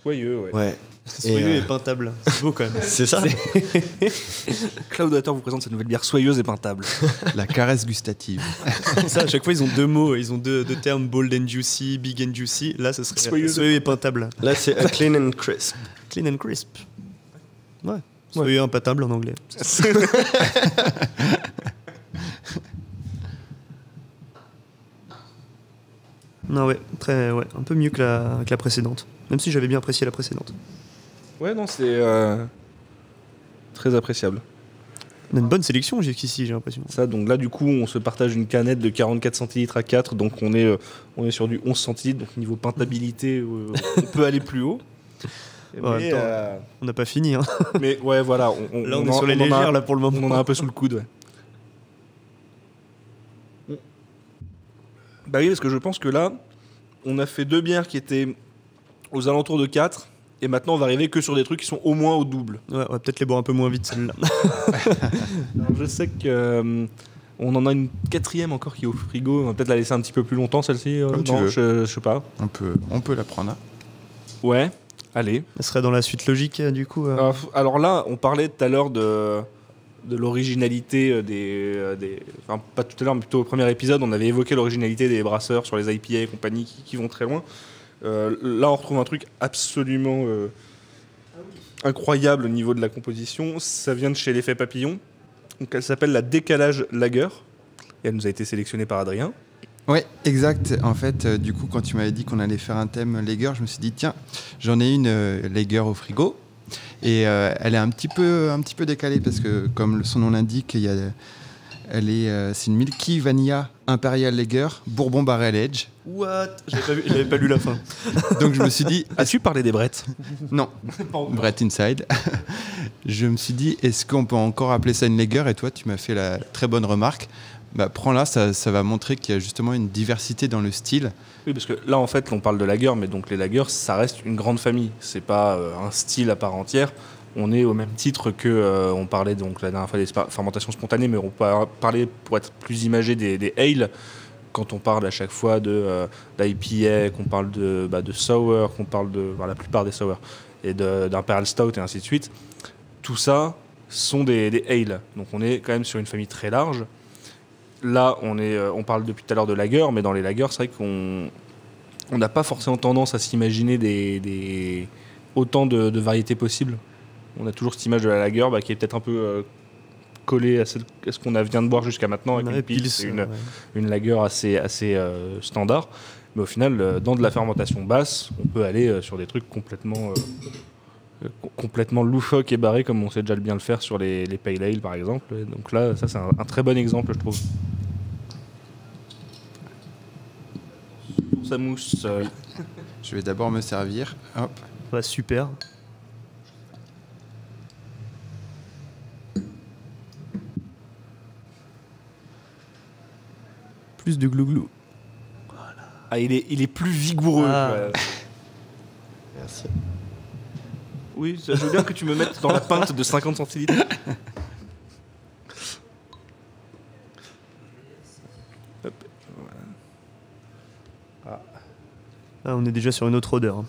Soyeux, ouais. Soyeux et peintable. C'est beau quand même. C'est ça. Cloudwater vous présente cette nouvelle bière soyeuse et peintable. La caresse gustative. Ça, à chaque fois, ils ont deux mots. Ils ont deux termes, bold and juicy, big and juicy. Là, ça serait soyeux et peintable. Là, c'est a clean and crisp. Clean and crisp. Ouais. Soyeux et impatable en anglais. Non, ouais, un peu mieux que la précédente. Même si j'avais bien apprécié la précédente. Ouais, non, c'est très appréciable. On a une bonne sélection jusqu'ici, j'ai l'impression. Ça, donc là, du coup, on se partage une canette de 44 centilitres à 4, donc on est sur du 11 centilitres, donc niveau peintabilité, on peut aller plus haut. Mais, on n'a pas fini. Hein. Mais ouais, voilà. Là, on est sur les légères, là, pour le moment. On en a un peu sous le coude, ouais. Bah oui, parce que je pense que là, on a fait 2 bières qui étaient aux alentours de 4, et maintenant on va arriver que sur des trucs qui sont au moins au double. Ouais, on va peut-être les boire un peu moins vite, celle-là. Je sais que on en a une 4e encore qui est au frigo, on va peut-être la laisser un petit peu plus longtemps, celle-ci. Comme tu non, veux. je sais pas. On peut la prendre. Hein. Ouais, allez. Elle serait dans la suite logique, du coup. Alors là, on parlait tout à l'heure de l'originalité enfin, pas tout à l'heure, mais plutôt au premier épisode, on avait évoqué l'originalité des brasseurs sur les IPA et compagnie qui vont très loin. Là, on retrouve un truc absolument incroyable au niveau de la composition. Ça vient de chez l'Effet Papillon. Donc, elle s'appelle la Décalage Lager. Et elle nous a été sélectionnée par Adrien. Ouais, exact. En fait, du coup, quand tu m'avais dit qu'on allait faire un thème Lager, je me suis dit, tiens, j'en ai une Lager au frigo. Et elle est un petit peu décalée parce que, comme son nom l'indique, c'est une Milky Vanilla Imperial Lager Bourbon Barrel Edge. What ? J'avais pas lu la fin. Donc je me suis dit... As-tu parlé des brettes ? Non, Brett Inside. Je me suis dit, est-ce qu'on peut encore appeler ça une Lager ? Et toi, tu m'as fait la très bonne remarque. Bah, prends-la, ça va montrer qu'il y a justement une diversité dans le style. Oui, parce que là, en fait, on parle de lager, mais donc les lagers, ça reste une grande famille. C'est pas un style à part entière. On est au même titre que on parlait donc la dernière fois des fermentations spontanées, mais on peut parler, pour être plus imagé, des ale. Quand on parle à chaque fois d'IPA, qu'on parle de sour, qu'on parle de la plupart des sour et d'Imperial Stout et ainsi de suite, tout ça sont des ale. Donc on est quand même sur une famille très large. Là, on parle depuis tout à l'heure de lager, mais dans les lagers, c'est vrai qu'on n'a pas forcément tendance à s'imaginer autant de variétés possibles. On a toujours cette image de la lager qui est peut-être un peu collée à ce qu'on vient de boire jusqu'à maintenant avec une Pils et une lager assez standard. Mais au final, dans de la fermentation basse, on peut aller sur des trucs complètement loufoques et barrés, comme on sait déjà bien le faire sur les Pale Ale, par exemple. Et donc là, ça, c'est un très bon exemple, je trouve. Ça mousse. Je vais d'abord me servir. Hop. Ouais, super. Plus de glouglou. Voilà. Ah, il est plus vigoureux. Merci. Oui, je veux bien que tu me mettes dans la pinte de 50 centilitres. Hop, voilà. Ah, on est déjà sur une autre odeur.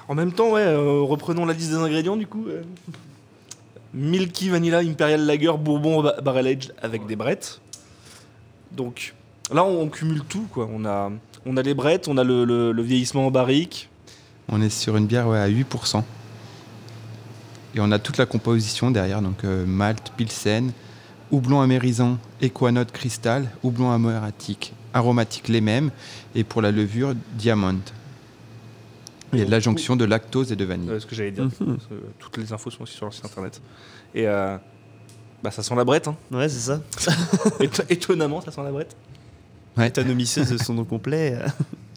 En même temps, reprenons la liste des ingrédients du coup. Milky Vanilla Imperial Lager Bourbon Barrel Aged avec des brettes. Donc là, on cumule tout, quoi. On a les brettes, on a le vieillissement en barrique. On est sur une bière à 8%. Et on a toute la composition derrière, donc malt, pilsen, houblon amérisant, équanote cristal, houblon aromatique les mêmes, et pour la levure, diamant. Il y a de l'adjonction de lactose et de vanille. Ce que j'allais dire, toutes les infos sont aussi sur leur site internet. Et ça sent la brette. Hein. Ouais, c'est ça. Étonnamment, ça sent la brette. Ouais. Étanomyces de son nom complet,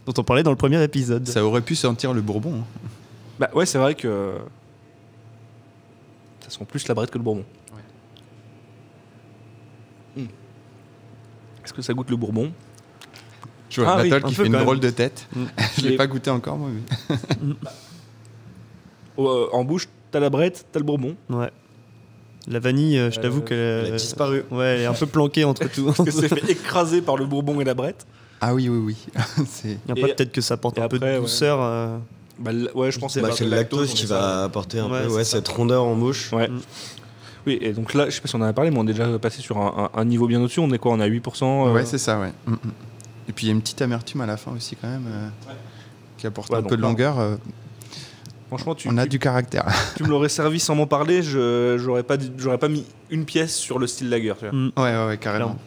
dont on parlait dans le premier épisode. Ça aurait pu sentir le bourbon. Hein. Bah ouais, c'est vrai que ça sent plus la brette que le bourbon. Est-ce que ça goûte le bourbon? Je vois Ah oui, Nathalie un qui peu fait une quand drôle même. de tête. Je l'ai pas goûté encore, moi. Mais... En bouche, t'as la brette, t'as le bourbon. Ouais. La vanille, je t'avoue qu'elle Elle a disparu. ouais, elle est un peu planquée entre tout. Parce que c'est fait écraser par le bourbon et la brette. Ah oui, oui, oui. C'est... Après, Et- peut-être que ça apporte et un peu après, de ouais. douceur. Bah, ouais, je pense que C'est le lactose qui va apporter un peu cette rondeur en bouche. Ouais. Mm. Oui, et donc là, je sais pas si on en a parlé, mais on est déjà passé sur un niveau bien au-dessus. On est quoi? On a 8%. Ouais, c'est ça, ouais. Et puis il y a une petite amertume à la fin aussi, quand même, qui apporte Ouais, un donc peu de là, longueur. Franchement, On a du caractère. tu me l'aurais servi sans m'en parler, j'aurais pas mis une pièce sur le style lager. Tu vois. Mm. Ouais, carrément. Clairement.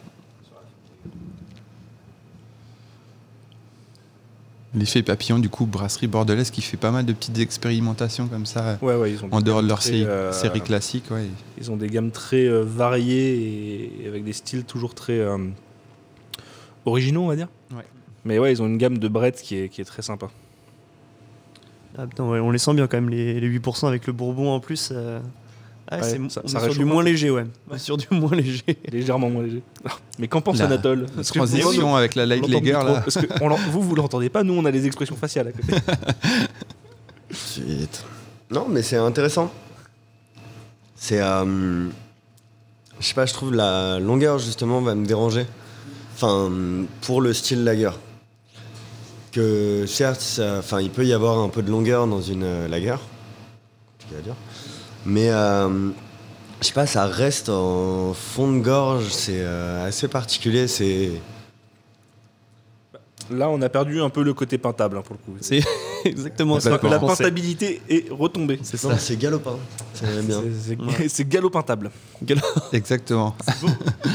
L'effet papillon, du coup, brasserie bordelaise qui fait pas mal de petites expérimentations comme ça, Ouais, ils ont en des dehors de gammes leur très, série classique. Ouais. Ils ont des gammes très variées et avec des styles toujours très originaux, on va dire. Ouais. Mais ouais, ils ont une gamme de brettes qui est très sympa. Ah, putain, ouais, on les sent bien quand même, les 8% avec le bourbon en plus. Ah, Ouais, c'est, ça on est réchauffe sur du un moins peu. léger, ouais. On est sur du moins léger. Légèrement moins léger. Mais qu'en pense La- Anatole? La Parce que transition avec la light on l'entend lager, plus trop, là. parce que vous l'entendez pas, nous on a les expressions faciales à côté. Ensuite. Non, mais c'est intéressant. C'est. Je sais pas, je trouve la longueur justement va me déranger. Enfin, pour le style lager. Que certes, il peut y avoir un peu de longueur dans une lager. Compliqué à dire. Mais je sais pas, ça reste en fond de gorge, c'est assez particulier. C'est. Là, on a perdu un peu le côté peintable hein, pour le coup. C'est exactement ça que La je pensais. peintabilité est retombée. C'est ça. Non, c'est galopin. C'est bien. C'est galopintable. Exactement.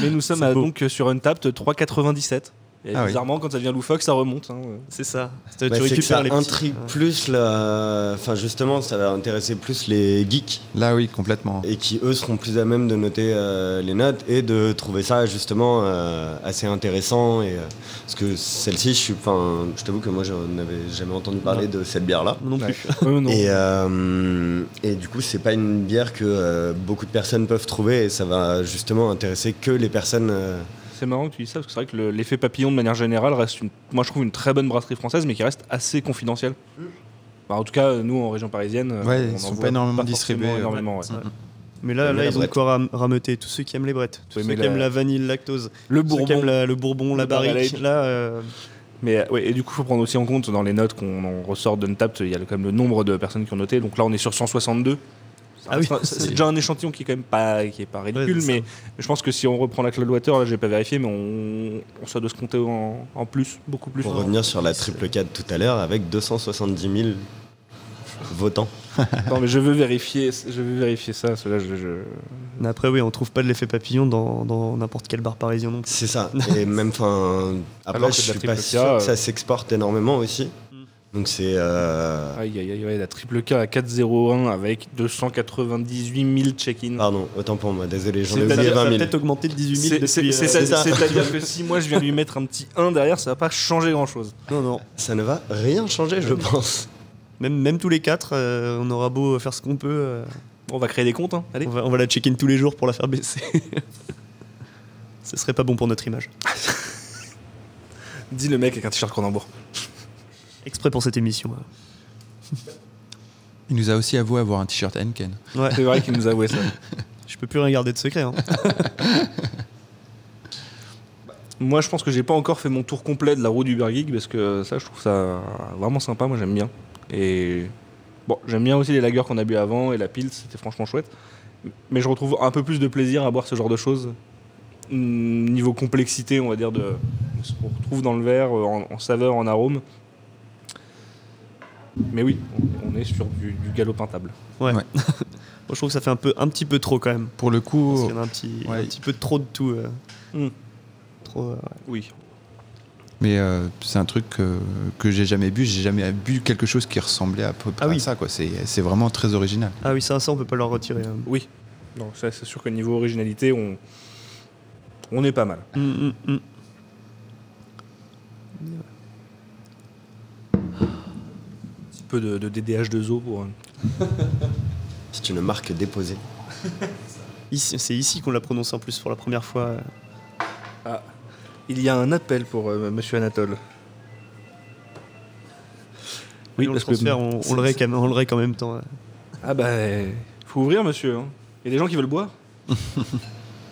Mais nous sommes C'est beau. donc sur Untapped 3,97. Et Ah oui. bizarrement, quand ça devient loufoque, ça remonte. Hein. C'est ça. Ouais, Tu c'est que récupères ça les petits. intrigue plus enfin justement ça va intéresser plus les geeks Là, oui, complètement. et qui eux seront plus à même de noter les notes et de trouver ça justement assez intéressant parce que celle-ci je t'avoue que moi je n'avais jamais entendu parler de cette bière là Non Ouais. plus. Non. et du coup c'est pas une bière que beaucoup de personnes peuvent trouver et ça va justement intéresser que les personnes C'est marrant que tu dis ça, parce que c'est vrai que l'effet papillon, de manière générale, reste, moi je trouve, une très bonne brasserie française, mais qui reste assez confidentielle. Bah, en tout cas, nous, en région parisienne, Ouais, on ils en sont voit pas énormément forcément distribués. énormément, ouais. Mais là, Mais la ils ont de brette. quoi rameuter. Tous ceux qui aiment les brettes, tous Oui, ceux mais qui la- aiment la vanille, le lactose, Le ceux qui bourbon. aiment le bourbon, la Le barrel barrique. aged. Là, Mais ouais, et du coup, il faut prendre aussi en compte dans les notes qu'on ressort d'Untapped, il y a quand même le nombre de personnes qui ont noté. Donc là, on est sur 162. Ah oui. C'est déjà un échantillon qui est quand même pas ridicule, Ouais, c'est mais je pense que si on reprend la Cloud Water, là, j'ai pas vérifié, mais ça doit se compter en plus, beaucoup plus. pour revenir sur la triple 4 tout à l'heure avec 270 000 votants. Non, mais je veux vérifier ça. Cela, mais après, oui, on trouve pas de l'effet papillon dans n'importe quel bar parisien non plus. C'est ça. Et même, après, Alors que je de la suis pas triple sûr K, que ça s'exporte énormément aussi. Donc c'est. Aïe, aïe, aïe, ouais, la triple K à 4,01 avec 298 000 check-in. Pardon, autant pour moi, désolé, j'en ai C'est-à-dire, oublié Ça 20 a 000. peut-être augmenté de 18 000 depuis. C'est-à-dire que si moi je viens lui mettre un petit 1 derrière, ça va pas changer grand-chose. Non. Ça ne va rien changer, je pense. Même tous les quatre, on aura beau faire ce qu'on peut. On va créer des comptes, hein. Allez. On va la check-in tous les jours pour la faire baisser. Ce serait pas bon pour notre image. Dis le mec avec un t-shirt Cronenbourg. Exprès pour cette émission. Il nous a aussi avoué avoir un t-shirt Henken. Ouais. C'est vrai qu'il nous a avoué ça. Je peux plus rien garder de secret. Hein. Moi, je pense que j'ai pas encore fait mon tour complet de la roue du Beer Geek parce que ça, je trouve ça vraiment sympa. Moi, j'aime bien. Et bon, j'aime bien aussi les lagers qu'on a bu avant et la Pils, c'était franchement chouette. Mais je retrouve un peu plus de plaisir à boire ce genre de choses. Niveau complexité, on va dire, de ce qu'on retrouve dans le verre, en saveur, en arôme. Mais oui, on est sur du galopintable. Ouais. Ouais. Moi, je trouve que ça fait un petit peu trop quand même. Pour le Parce coup, qu'il y en a un petit peu trop de tout. Mm. Trop. Oui. mais c'est un truc que j'ai jamais bu. J'ai jamais bu quelque chose qui ressemblait à peu près Ah oui. à ça, quoi. C'est vraiment très original. Ah oui, ça on peut pas leur retirer. Oui. Donc ça, c'est sûr qu'au niveau originalité, on est pas mal. Un petit peu de DDH2O pour... C'est une marque déposée. C'est ici qu'on l'a prononcé en plus pour la première fois. Ah, il y a un appel pour Monsieur Anatole. Oui, on le transfère, on le rec en même temps. Ah bah, faut ouvrir, monsieur. Hein. Il y a des gens qui veulent boire.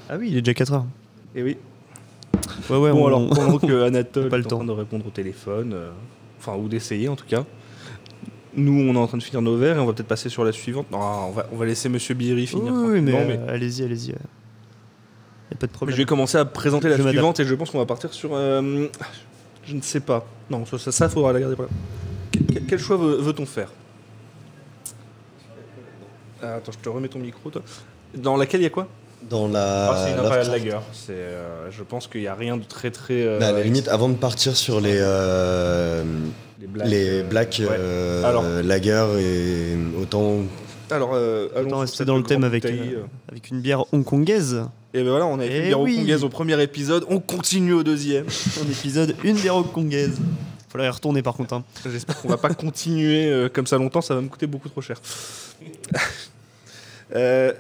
Ah oui, il est déjà 4 heures. Eh oui. Ouais, Bon, alors, pendant que Anatole pas le est en temps train de répondre au téléphone, enfin, ou d'essayer en tout cas, nous, on est en train de finir nos verres et on va peut-être passer sur la suivante. Non, on va laisser Monsieur Biri finir. Oui, mais, mais... allez-y. Y a pas de problème. Je vais commencer à présenter la Je m'adapte. suivante et je pense qu'on va partir sur... je ne sais pas. Non, ça faudra la garder pour là. Quel choix veut-on faire? Attends, je te remets ton micro, toi. Dans laquelle il y a quoi? Dans la. C'est une Imperial Lovecraft. Lager. Je pense qu'il n'y a rien de très très... Bah, à la limite, avant de partir sur les Black ouais. Alors. Lager, et autant. Alors, Autant rester dans le thème avec une bière hongkongaise. Et ben voilà, on a fait une bière hongkongaise au premier épisode, on continue au deuxième. Un épisode, une bière hongkongaise. Faudra y retourner par contre. Hein. J'espère qu'on va pas continuer comme ça longtemps, ça va me coûter beaucoup trop cher.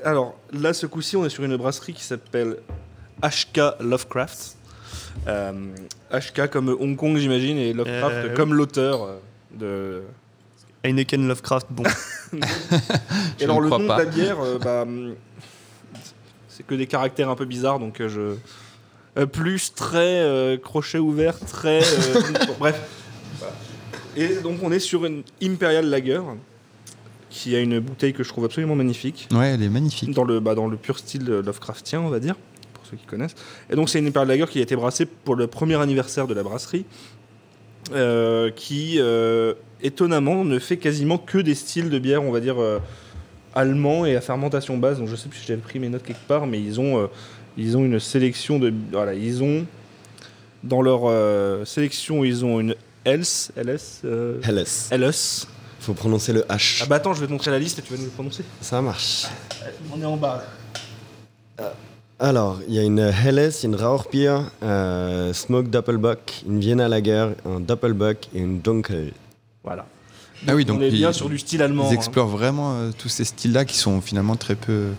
Alors là, ce coup-ci, on est sur une brasserie qui s'appelle HK Lovecraft. HK comme Hong Kong, j'imagine, et Lovecraft comme l'auteur de... Heineken Lovecraft, bon. Et alors le nom de la bière, c'est que des caractères un peu bizarres, donc plus, très, crochet ouvert, très... bon, bref. Voilà. Et donc on est sur une Imperial Lager, qui a une bouteille que je trouve absolument magnifique. Ouais, elle est magnifique. Dans le pur style Lovecraftien, on va dire, pour ceux qui connaissent. Et donc c'est une Imperial Lager qui a été brassée pour le premier anniversaire de la brasserie, qui, étonnamment, ne fait quasiment que des styles de bière, on va dire, allemands et à fermentation basse. Donc je sais plus si j'avais pris mes notes quelque part, mais ils ont une sélection de... Voilà, ils ont... Dans leur sélection, ils ont une LS. Faut prononcer le H. Ah bah attends, je vais te montrer la liste et tu vas nous le prononcer. Ça marche. On est en bas là. Alors, il y a une Helles, une Rauchbier, Smoked Doppelbock, une Vienna Lager, un Doppelbock et une Dunkel. Voilà. Ah oui, donc on est bien sur du style allemand. Ils explorent vraiment tous ces styles-là qui sont finalement très peu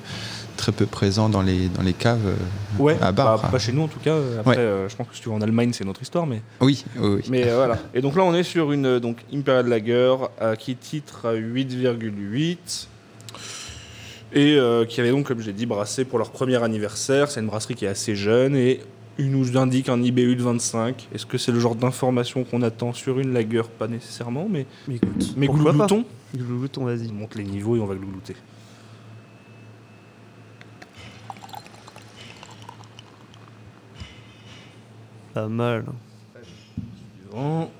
présents dans les caves Ouais, à bar. pas chez nous en tout cas. Après, je pense que si tu vas en Allemagne, c'est notre histoire. Mais... Oui. Mais voilà. Et donc là, on est sur une Imperial Lager qui titre à 8,8 et qui avait donc, comme j'ai dit, brassé pour leur premier anniversaire. C'est une brasserie qui est assez jeune et ils nous indiquent un IBU de 25. Est-ce que c'est le genre d'information qu'on attend sur une lager? Pas nécessairement, mais écoute, gloutons. Gloutons, vas-y. On monte les niveaux et on va glouter. Pas mal. Donc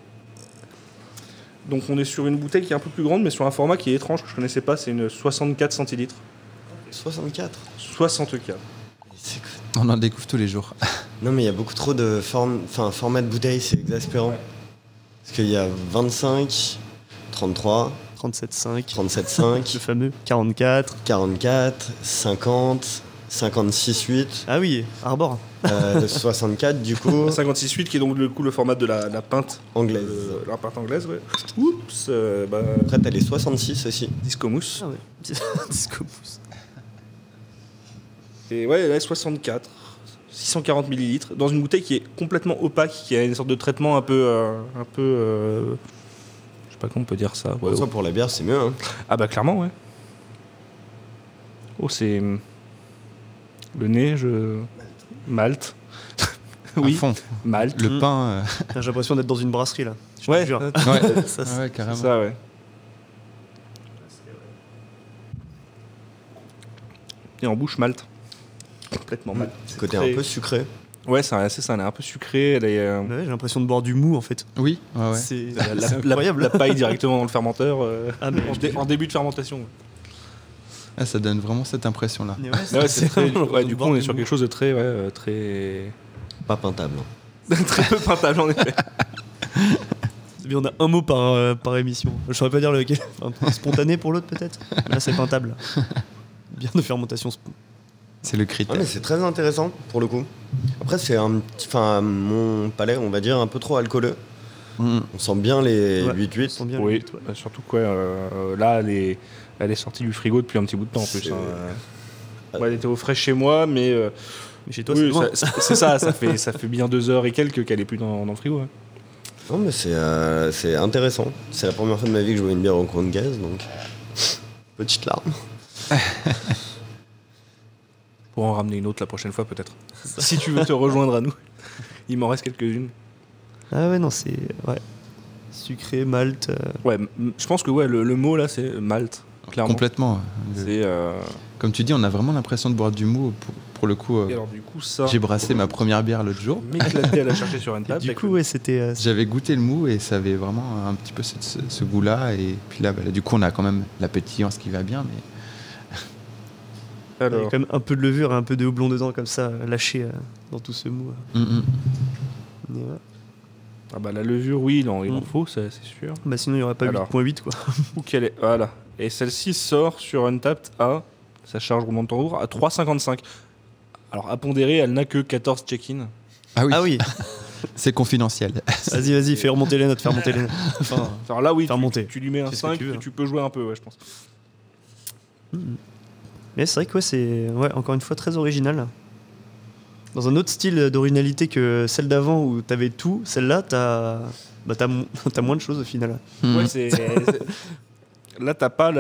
on est sur une bouteille qui est un peu plus grande, mais sur un format qui est étrange, que je connaissais pas, c'est une 64 centilitres. 64 64. On en découvre tous les jours. Non, mais il y a beaucoup trop de format de bouteille, c'est exaspérant. Ouais. Parce qu'il y a 25, 33, 37,5. 37,5, Le fameux 44. 44, 50, 56,8, Ah oui, Arbor. 64 du coup, 56,8 qui est donc du coup le format de la pinte anglaise. La pinte anglaise, ouais. Oups, Après, t'as les 66 aussi. disco mousse. Ah ouais. Disco mousse. Et ouais, là 64, 640 millilitres, dans une bouteille qui est complètement opaque, qui a une sorte de traitement un peu, je sais pas comment on peut dire ça. Ouais, Ça, pour la bière, c'est mieux. Hein. Ah bah clairement, ouais. Oh, c'est le nez, Malte. À Oui, fond. Malte. Le pain. J'ai l'impression d'être dans une brasserie là. Je te Ouais, jure. Ouais, Ça, ouais, carrément. c'est ça, ouais. Et en bouche, Malte. Complètement Malte. C'est Côté très- un peu sucré. Ouais, c'est ça, elle est un peu sucrée. Elle est, Ouais, j'ai l'impression de boire du mou en fait. Oui, ouais. C'est la, c'est la- incroyable. la paille directement dans le fermenteur Ah, mais en début de fermentation. Ah, ça donne vraiment cette impression-là. Mais Ouais, c'est très- vraiment ouais, du coup, boire on est du sur mou. quelque chose de très, très, Pas pintable. Hein. très peu pintable en effet. C'est bien, on a un mot par émission. Je saurais pas dire lequel. Enfin, spontané pour l'autre peut-être. Là c'est peintable. Bien de fermentation. C'est le Ah, critère. mais c'est très intéressant pour le coup. Après, c'est mon palais, on va dire, un peu trop alcooleux. Mm. On sent bien les Ouais. 8-8. Sent bien Oui, le goût, ouais. surtout quoi, là, elle est sortie du frigo depuis un petit bout de temps en plus. C'est- Hein. Ouais, elle était au frais chez moi, mais Mais chez toi, Oui, c'est loin. c'est ça, ça fait bien 2 heures et quelques qu'elle est plus dans le frigo. Ouais. Non, mais c'est intéressant. C'est la première fois de ma vie que je bois une bière au coin de gaz, donc petite larme. Pour en ramener une autre la prochaine fois, peut-être. Si tu veux te rejoindre à nous. Il m'en reste quelques-unes. Ah ouais, non, c'est... Ouais. Sucré, malt... Ouais, je pense que ouais, le mot là, c'est malt. Clairement. Complètement. C'est, Comme tu dis, on a vraiment l'impression de boire du mou. Pour le coup, Et alors, du coup, ça. j'ai brassé ma première bière l'autre jour. M'éclater à la chercher sur Untappd. Du coup, ouais, c'était... J'avais goûté le mou et ça avait vraiment un petit peu ce goût-là. Et puis là, du coup, on a quand même la pétillance qui va bien. Mais Il y a Alors, quand même un peu de levure et un peu de houblon dedans, comme ça, lâché dans tout ce mou. Mais ouais. ah bah, la levure, oui, il en faut, c'est sûr. Bah sinon, il n'y aurait pas Alors. 8.8, quoi. Où qu'elle est. Voilà. Et celle-ci sort sur Untappd à. Ça charge roulement de tambour à 3,55. Alors, à pondérer, elle n'a que 14 check-in. Ah oui, Ah oui. c'est confidentiel. Vas-y, fais remonter les notes, Enfin, Alors là, oui, faire monter. tu lui mets un C'est ce que 5, tu veux. tu peux jouer un peu, ouais, je pense. mais c'est vrai que ouais, c'est encore une fois très original. Dans un autre style d'originalité que celle d'avant où t'avais tout, celle-là, t'as moins de choses au final. Ouais, là, t'as pas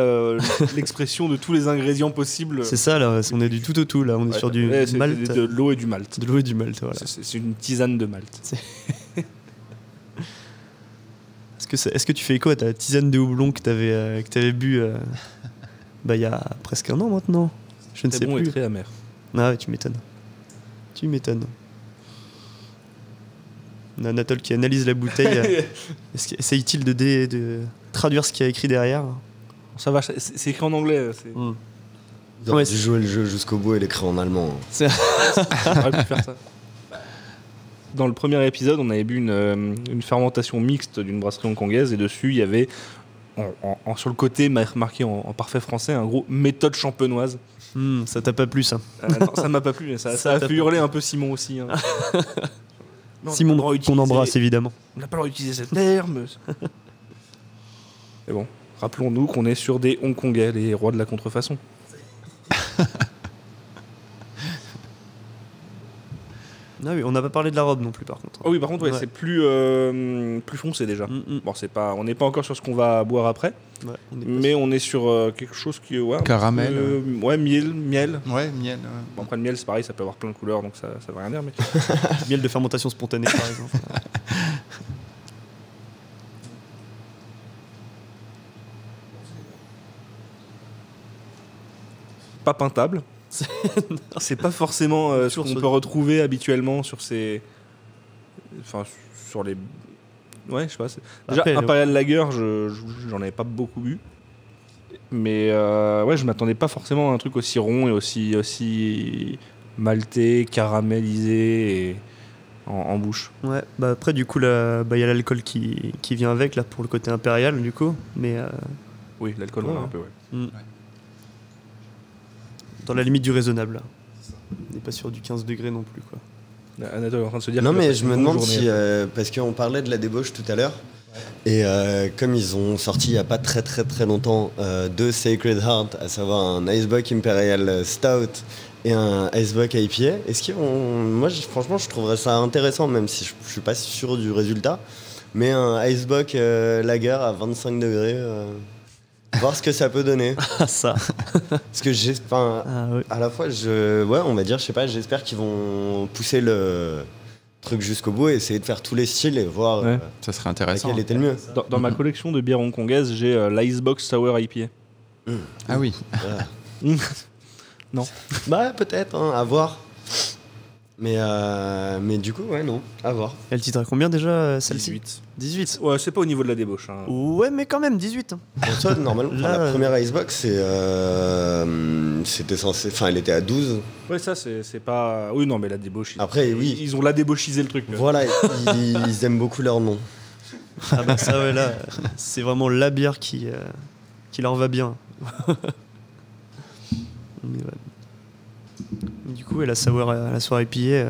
l'expression de tous les ingrédients possibles. C'est ça, là, on est du tout au tout, là, on est Ouais, sur du ouais, c'est malt. de l'eau et du malt. De l'eau et du malt, voilà. C'est une tisane de malt. Est-ce que tu fais écho à ta tisane de houblon que t'avais bu il y a presque un an maintenant? Je ne Très sais bon plus. et très amer. Ah ouais, tu m'étonnes. On a Anatole qui analyse la bouteille. Essaye-t-il de traduire ce qu'il y a écrit derrière? Ça va, c'est écrit en anglais. Ils auraient Ouais, dû jouer le jeu jusqu'au bout et l'écrire en allemand. On aurait pu faire ça. Dans le premier épisode, on avait bu une fermentation mixte d'une brasserie hongkongaise et dessus, il y avait, sur le côté, marqué en parfait français, un gros méthode champenoise. Ça t'a pas plu, ça? Non, ça m'a pas plu, mais ça a fait hurler un peu Simon aussi. Hein. Non, Simon, on a pas le droit qu'on embrasse d'utiliser- évidemment. On n'a pas le droit d'utiliser ce terme. Mais bon, rappelons-nous qu'on est sur des Hongkongais, les rois de la contrefaçon. Ah oui, on n'a pas parlé de la robe non plus, par contre. Oh oui, par contre, ouais, Ouais. c'est plus foncé déjà. Mm. Bon, on n'est pas encore sur ce qu'on va boire après, Ouais, on est pas mais on est sur quelque chose qui est un Caramel, petit peu, ouais, miel. Ouais, miel. Bon, après le miel, c'est pareil, ça peut avoir plein de couleurs, donc ça veut rien dire. Mais sûr. Miel de fermentation spontanée, par exemple. pas peintable. C'est pas forcément ce Toujours qu'on sur- peut retrouver habituellement sur ces, enfin sur les, ouais, je sais pas. Déjà Après, Imperial Lager, j'en avais pas beaucoup bu, mais ouais, je m'attendais pas forcément à un truc aussi rond et aussi maltais, caramélisé et en bouche. Ouais, bah après, du coup, il y a l'alcool qui vient avec, là, pour le côté impérial, du coup. Mais Oui, l'alcool, on a Ouais. un peu, ouais. dans la limite du raisonnable, là. On n'est pas sur du 15 degrés non plus, quoi. Anatole est en train de se dire. Non, qu'il va mais passer je me une longue demande journée. si. Parce qu'on parlait de la débauche tout à l'heure. Et comme ils ont sorti il n'y a pas très longtemps deux Sacred Heart, à savoir un Icebox Imperial Stout et un Icebox IPA, est-ce qu'ils vont. Moi, franchement, je trouverais ça intéressant, même si je ne suis pas sûr du résultat. Mais un Icebox Lager à 25 degrés, voir ce que ça peut donner. Ah, ça. Parce que j'ai. Enfin, Ah, ouais. à la fois, ouais, on va dire, je sais pas, j'espère qu'ils vont pousser le truc jusqu'au bout et essayer de faire tous les styles et voir Ouais. Ça serait intéressant. laquelle était le mieux. Dans ma collection de bières hongkongaises, j'ai l'Icebox Sour IPA. Ah oui. Voilà. Non. Bah, peut-être, hein, à voir. Mais du coup, ouais, non, à voir. Elle titre à combien déjà, celle-ci? 18. 18. Ouais, c'est pas au niveau de la débauche. Hein. Ouais, mais quand même, 18. hein. Pour toi, normalement, Là, la première Icebox, c'était censé. Enfin, elle était à 12. Ouais, ça, c'est pas. Oui, non, mais la débauche. Après, oui. Ils ont la débauchisé le truc. là. Voilà, ils aiment beaucoup leur nom. Ah bah ça, ouais, là, c'est vraiment la bière qui leur va bien. Mais ouais. Du coup, elle a la soirée pillée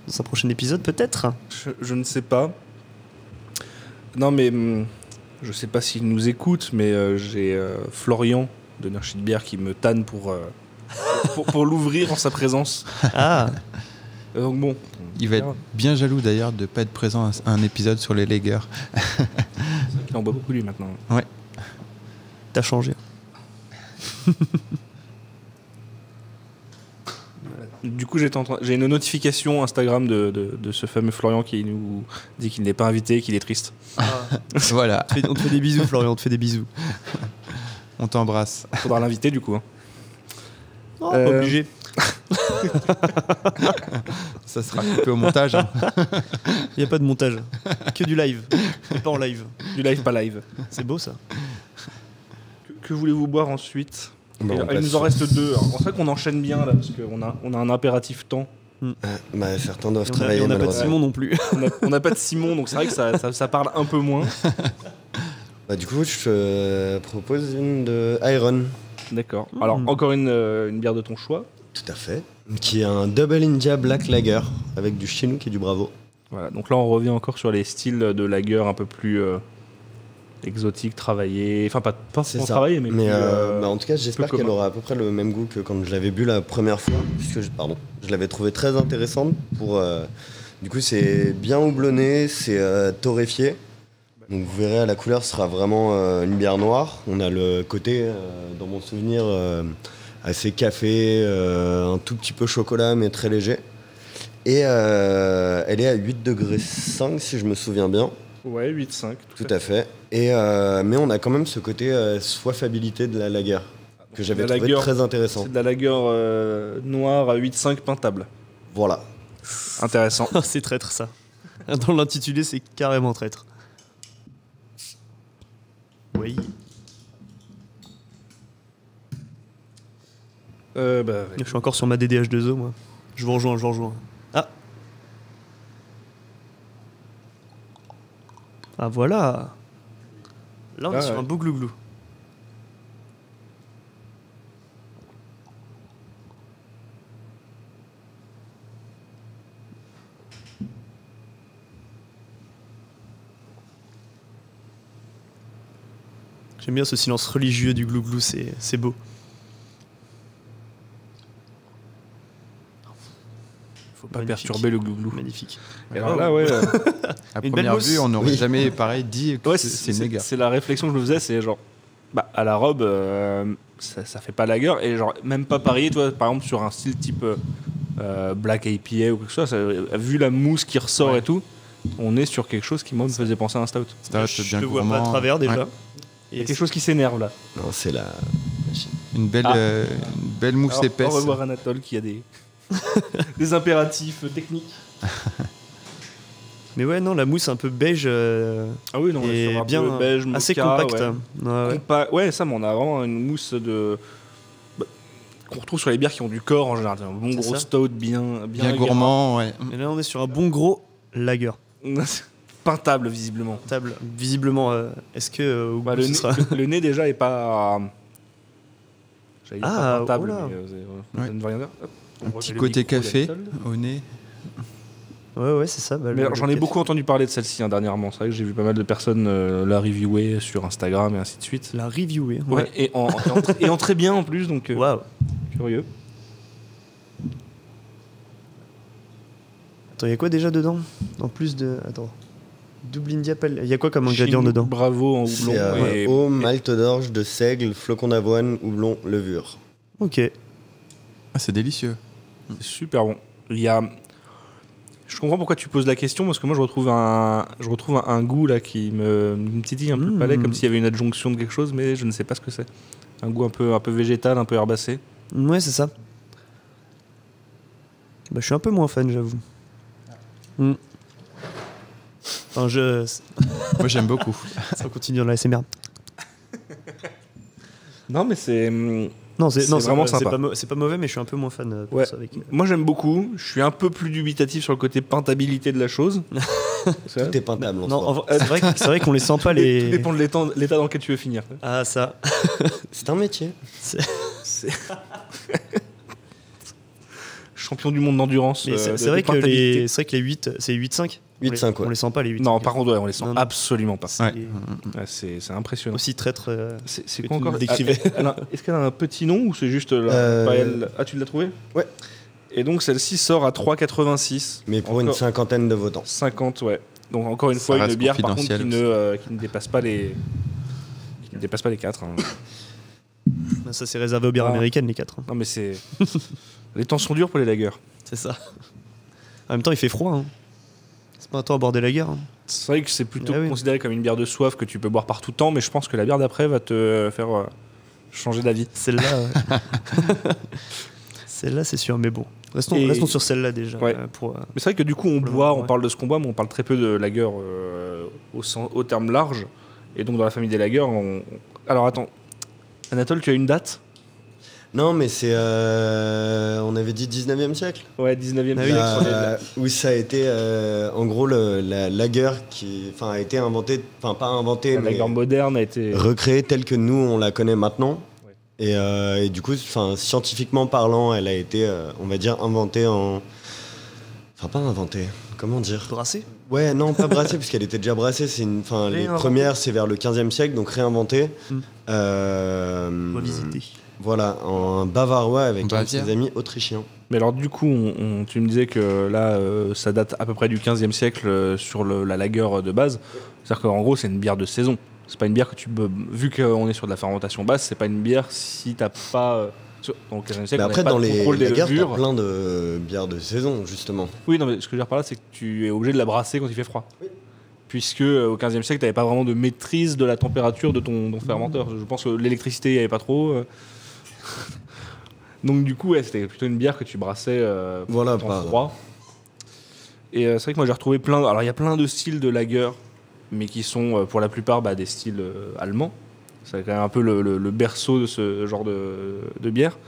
dans un prochain épisode, peut-être. Je ne sais pas. Non, mais je sais pas s'il nous écoute, mais j'ai Florian de Nurshid Bière qui me tanne pour l'ouvrir en sa présence. Ah, Donc bon. Il va être bien jaloux d'ailleurs de ne pas être présent à un épisode sur les Lagers. Il en boit beaucoup lui maintenant. Ouais. T'as changé. Du coup, j'ai une notification Instagram de ce fameux Florian qui nous dit qu'il n'est pas invité, qu'il est triste. Voilà, On te fait des bisous, Florian, on te fait des bisous. on t'embrasse. Faudra l'inviter du coup. Hein. Oh, pas obligé. Ça sera coupé au montage. Hein. Il n'y a pas de montage. Que du live. Et pas en live. Du live, pas live. C'est beau ça. Que voulez-vous boire ensuite? Bah, on Il passe nous en sur- reste 2. C'est pour ça qu'on enchaîne bien là, parce qu'on a un impératif temps. Bah, certains doivent Et travailler on n'a pas de malheureusement. Simon non plus. On n'a pas de Simon, donc c'est vrai que ça parle un peu moins. Bah, du coup, je te propose une de Iron. D'accord. Alors, encore une bière de ton choix. Tout à fait. Qui est un Double India Black Lager avec du Chinook et du Bravo. Voilà, donc là on revient encore sur les styles de lager un peu plus exotiques, travaillés. Enfin, pas C'est forcément ça. travaillés, mais, Mais plus, bah, en tout cas, j'espère plus qu'elle commun. aura à peu près le même goût que quand je l'avais bu la première fois. Puisque je l'avais trouvé très intéressante. Du coup, c'est bien houblonné, c'est torréfié. Donc vous verrez, à la couleur, ce sera vraiment une bière noire. On a le côté, dans mon souvenir, assez café, un tout petit peu chocolat, mais très léger. Et elle est à 8 degrés 5, si je me souviens bien. Ouais, 8,5. Tout à fait. Et, mais on a quand même ce côté soifabilité de la lager que j'avais la trouvé lager, très intéressant. C'est de la lager noire à 8,5 pintable. Voilà. Intéressant. C'est traître ça. Dans l'intitulé, c'est carrément traître. Oui. Je suis encore sur ma DDH2O, moi. Je vous rejoins. Ah. Ah voilà. Là, on est Ah, sur ouais. un beau glouglou. J'aime bien ce silence religieux du glouglou, c'est beau. Faut pas Magnifique. perturber le glouglou. Magnifique. Et alors là, ouais. À Une première belle vue, mousse. on n'aurait Oui. jamais pareil dit que Ouais, c'est une Lager. c'est la réflexion que je me faisais, c'est genre, bah, à la robe, ça fait pas lager, et genre, même pas parier, toi, par exemple, sur un style type Black IPA ou quelque chose, vu la mousse qui ressort Ouais. et tout, on est sur quelque chose qui, moi, me faisait penser à un stout. Ça reste Je bien te vois pas à gourmand. travers déjà. Ouais. Il y a quelque chose qui s'énerve là. Non, c'est la machine. Une belle, Ah. une belle mousse Alors, épaisse. on va voir Anatole qui a des, des impératifs techniques. Mais ouais, non, la mousse un peu beige Ah oui, non, on est et sur un bien peu beige, assez mocha, compact. ouais. Ouais. Ouais, ça, mais on a vraiment une mousse de. Qu'on retrouve sur les bières qui ont du corps en général. Un bon C'est gros ça. stout bien Bien gourmand, ouais. Et là, on est sur un bon gros lager. Pintable, visiblement. Table. Visiblement, est-ce que au Bah, goût, le, ce nez, sera... le nez, déjà, est pas. J'allais dire Ah, pas pintable, oh là. mais Ouais. ça ne veut rien dire. Hop, on Un voit petit que le côté micro, il y a café le sol. au nez. Ouais, c'est ça. Bah, Mais le j'en ai café. beaucoup entendu parler de celle-ci dernièrement. C'est vrai que j'ai vu pas mal de personnes la reviewer sur Instagram et ainsi de suite. La reviewer. Ouais, et en très bien en plus, donc Waouh. curieux. Attends, il y a quoi déjà dedans? En plus de. Attends. Double India Pale. Il y a quoi comme ingrédient Chinook, dedans? Bravo en houblon. C'est et- eau, malt d'orge, de seigle, flocon d'avoine, houblon, levure. Ok. Ah, c'est délicieux. C'est super bon. Il y a... Je comprends pourquoi tu poses la question, parce que moi je retrouve un goût là qui me titille un peu le palais, comme s'il y avait une adjonction de quelque chose, mais je ne sais pas ce que c'est. Un goût un peu végétal, un peu herbacé. Ouais, c'est ça. Bah, je suis un peu moins fan, j'avoue. Enfin, Moi, j'aime beaucoup. ça continue dans la SMR. Non, mais c'est. Non, C'est vraiment c'est sympa. c'est pas mauvais, mais je suis un peu moins fan. Pour Ouais. ça, avec... Moi j'aime beaucoup. Je suis un peu plus dubitatif sur le côté pintabilité de la chose. C'est Tout est pintable en Non, soi. en vrai, c'est vrai qu'on les sent pas Tout les. dépend de l'état dans lequel tu veux finir. Ah, ça. C'est un métier. Champion du monde d'endurance. Mais c'est de vrai que pintabilité. c'est vrai que les 8, c'est 8-5. 8-5, On ouais. les sent pas, les 8. Non, par contre, ouais, on les sent Non, non. absolument pas. Ouais. Ouais, c'est impressionnant. Aussi traître. C'est que quoi tu encore nous décrivais. Est-ce qu'elle a un petit nom ou c'est juste Euh, Ah, tu l'as trouvé Ouais. Et donc celle-ci sort à 3,86. Mais pour une cinquantaine de votants. 50, ouais. Donc encore une Ça fois, une reste bière par contre confidentiel qui ne dépasse pas les 4. Hein. Bah, ça, c'est réservé aux bières Ah. américaines, les 4. Non mais c'est... les temps sont durs pour les lagers. C'est ça. En même temps, il fait froid. Hein. C'est pas un temps à boire des lagers. Hein. C'est vrai que c'est plutôt Ah oui. considéré comme une bière de soif que tu peux boire par tout temps, mais je pense que la bière d'après va te faire changer d'avis. Celle-là, ouais. Celle-là, c'est sûr. Mais bon, restons sur celle-là déjà. Ouais. Pour, Mais c'est vrai que du coup, on Pour le boit, moment, on ouais. parle de ce qu'on boit, mais on parle très peu de lager au terme large. Et donc dans la famille des lagers, alors attends, Anatole, tu as une date? Non, mais c'est. On avait dit 19e siècle. Ouais, 19e Ah oui. siècle. Où ça a été. En gros, la lager qui a été inventée. Enfin, pas inventée, La mais lager moderne a été... recréée telle que nous, on la connaît maintenant. Ouais. Et du coup, scientifiquement parlant, elle a été, on va dire, inventée en. Enfin, pas inventée. Comment dire? brasser. Ouais, non, pas brassée, puisqu'elle était déjà brassée. Les Réinventée. premières, c'est vers le 15e siècle, donc réinventée. Revisiter. Voilà, en bavarois avec un de Bavière. ses amis autrichiens. Mais alors du coup, tu me disais que là, ça date à peu près du 15e siècle sur la lager de base. C'est-à-dire qu'en gros, c'est une bière de saison. C'est pas une bière que tu peux... Vu qu'on est sur de la fermentation basse, c'est pas une bière si t'as pas... Dans le 15e siècle, Mais on après, n'avait pas dans de les contrôle des lagers, t'as levures. plein de bières de saison, justement. Oui, non, mais ce que je veux dire par là, c'est que tu es obligé de la brasser quand il fait froid. Oui. Puisque au 15e siècle, tu n'avais pas vraiment de maîtrise de la température de ton fermenteur. Je pense que l'électricité, il n'y avait pas trop. Donc du coup, ouais, c'était plutôt une bière que tu brassais Voilà, en froid. Et c'est vrai que moi j'ai retrouvé plein... Alors il y a plein de styles de lager, mais qui sont pour la plupart des styles allemands. C'est quand même un peu le berceau de ce genre de bière.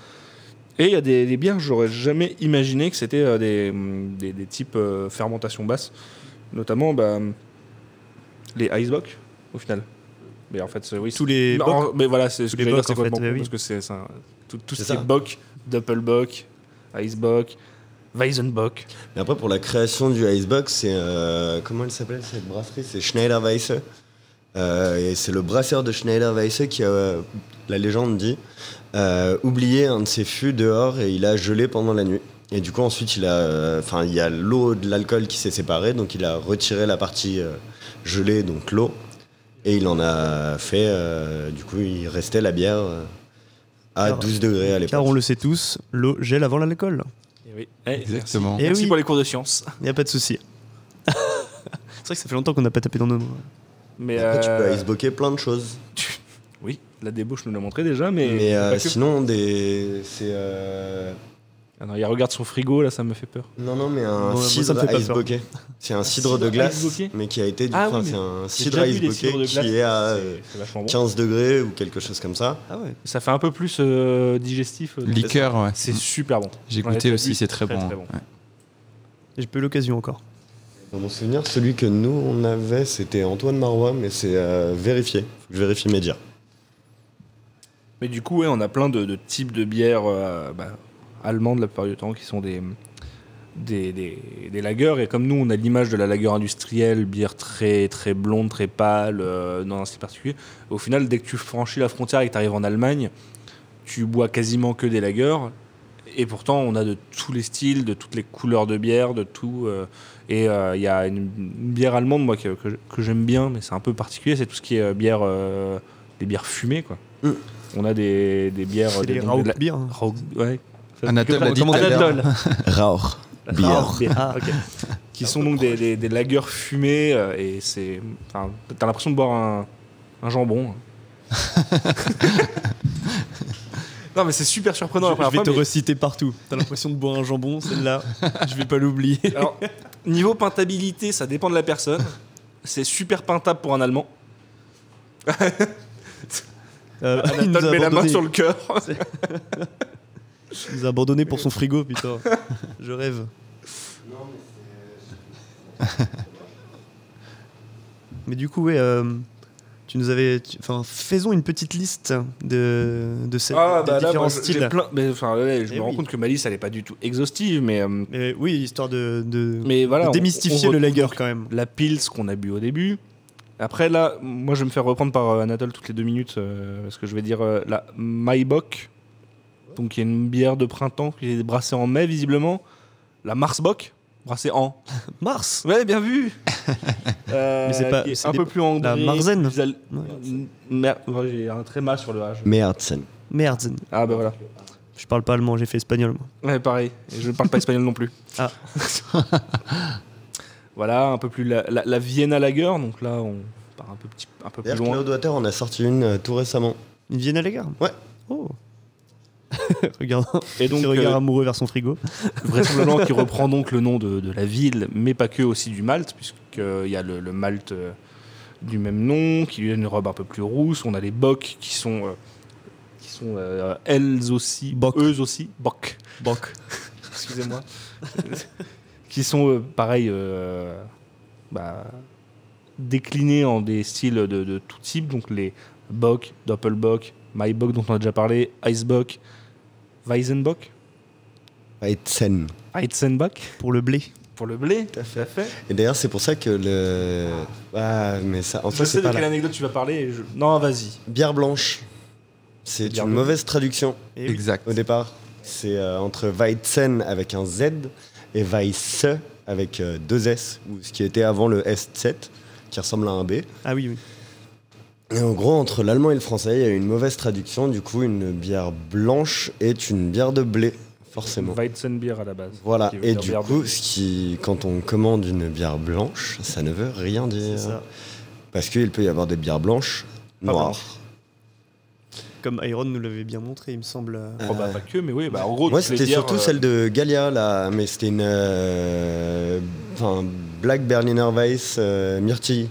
Et il y a des bières que j'aurais jamais imaginé que c'était des types fermentation basse. Notamment les Eisbock, au final. Mais en fait, oui. Tous les Mais voilà, c'est ce que les j'allais dire, Bock, c'est en fait, complètement ouais, con, oui. parce que c'est tout ce C'est qui est ça. Bock, Doppelbock, Eisbock, Weizenbock. Mais après, pour la création du Icebox, c'est. Comment elle s'appelle cette brasserie? C'est Schneider Weisse. Et c'est le brasseur de Schneider Weisse qui a, la légende dit, oublié un de ses fûts dehors et il a gelé pendant la nuit. Et du coup, ensuite, il y a l'eau de l'alcool qui s'est séparée, donc il a retiré la partie gelée, donc l'eau, et il en a fait. Du coup, il restait la bière à 12 degrés à l'époque. Car on le sait tous, l'eau gèle avant l'alcool. Et oui. Exactement. Et Merci oui. pour les cours de sciences. Il n'y a pas de souci. C'est vrai que ça fait longtemps qu'on n'a pas tapé dans nos mains. Mais Après, tu peux icebocker plein de choses. Oui, la débauche nous l'a montré déjà, mais. Mais pas que. sinon, c'est. Ah non, il regarde son frigo, là, ça me fait peur. Non, mais un Moi, ça me cidre fait pas peur. icebocké. C'est un cidre de Cidre glace, icebocké mais qui a été. Ah oui, c'est mais un J'ai cidre déjà vu des icebocké cidres de glace, qui est à c'est vachement bon. 15 degrés ou quelque chose comme ça. Ah ouais. Ça fait un peu plus digestif. donc Liqueur, ouais. C'est super bon. J'ai J'en ai goûté déjà aussi, bu, c'est très bon. très bon. Ouais. J'ai pas eu l'occasion encore. Dans mon souvenir, celui que nous on avait, c'était Antoine Marois, mais c'est vérifié. Faut que je vérifie mes dires. Mais du coup, ouais, on a plein de types de bières allemandes la plupart du temps qui sont des lagers. Et comme nous, on a l'image de la lager industrielle, bière très, très blonde, très pâle, dans un style particulier. Au final, dès que tu franchis la frontière et que tu arrives en Allemagne, tu bois quasiment que des lagers. Et pourtant, on a de tous les styles, de toutes les couleurs de bière, de tout. Et il y a une bière allemande, moi, que j'aime bien, mais c'est un peu particulier. C'est tout ce qui est bière, des bières fumées, quoi. On a des bières. C'est les Rauch Beer. Ouais. Anatole l'a dit Comment tout à l'heure. Anatole. Rauch. Bière. Ah, ok. Qui sont donc des lagers fumés. Et c'est. Enfin, t'as l'impression de boire un jambon. Non, mais c'est super surprenant la Je première vais fois. te mais- reciter partout. T'as l'impression de boire un jambon, celle-là. Je vais pas l'oublier. Alors, niveau pintabilité, ça dépend de la personne. C'est super peintable pour un Allemand. Il nous Anatole a met la main abandonné. sur le cœur. Il nous a abandonné pour son frigo, putain. Je rêve. Mais du coup, ouais, tu nous avais. Enfin, faisons une petite liste de ces des Là, différents moi, styles. j'ai plein. Mais enfin, ouais, je Eh me rends oui. compte que ma liste, elle est pas du tout exhaustive, mais Mais oui, histoire de voilà, de on démystifier le retrouve lager donc quand même. la pils qu'on a bu au début. Après, là, moi, je vais me faire reprendre par Anatole toutes les 2 minutes parce que je vais dire la Maibock. donc qui est une bière de printemps qui est brassée en mai visiblement. La Marsbock, brassée en Mars. Ouais, bien vu. c'est pas- qui est c'est un des- peu plus ambrée. la Marzen. Ouais, j'ai un tréma sur le H. Merdsen. Merde. Ah bah voilà. Je parle pas allemand, j'ai fait espagnol moi. Ouais, pareil. Et je ne parle pas espagnol non plus. Ah. Voilà, un peu plus la Vienna Lager. Donc là, on part un peu plus D'ailleurs, loin. Cloudwater en a sorti une tout récemment. Une Vienne à la gare. Ouais. Oh. Regarde. Et donc, Petit regard amoureux vers son frigo. vraisemblablement qui reprend donc le nom de la ville, mais pas que, aussi du malt, puisqu'il y a le malt du même nom, qui lui donne une robe un peu plus rousse. On a les bock qui sont elles aussi, Bock. eux aussi, bock, Boc. excusez-moi, qui sont pareil, déclinés en des styles de tout type, donc les bock, doppelbock, mybock dont on a déjà parlé, icebock, weizenbock, Weizenbock Pour le blé. pour le blé, tout à fait. Et d'ailleurs, c'est pour ça que le. Ah, mais ça, en Je fait, sais c'est de pas quelle la anecdote tu vas parler. Non, vas-y. bière blanche. C'est Bière une blanche. mauvaise traduction Et oui. Exact. au départ. C'est entre Weizen avec un Z et Weisse avec deux S, ou ce qui était avant le S7, qui ressemble à un B. Ah oui, oui. Et en gros, entre l'allemand et le français, il y a une mauvaise traduction. Du coup, une bière blanche est une bière de blé, forcément. Weizenbier à la base. Voilà. Qui veut Et dire du bière de coup, blé. quand on commande une bière blanche, ça ne veut rien dire. C'est ça. Parce qu'il peut y avoir des bières blanches Pas noires. Comme Iron nous l'avait bien montré, il me semble. Oh, bah, pas que, mais oui, bah, en gros, Moi, toutes les c'était bières, surtout celle de Gallia, là, mais c'était une Black Berliner Weiss Myrtille,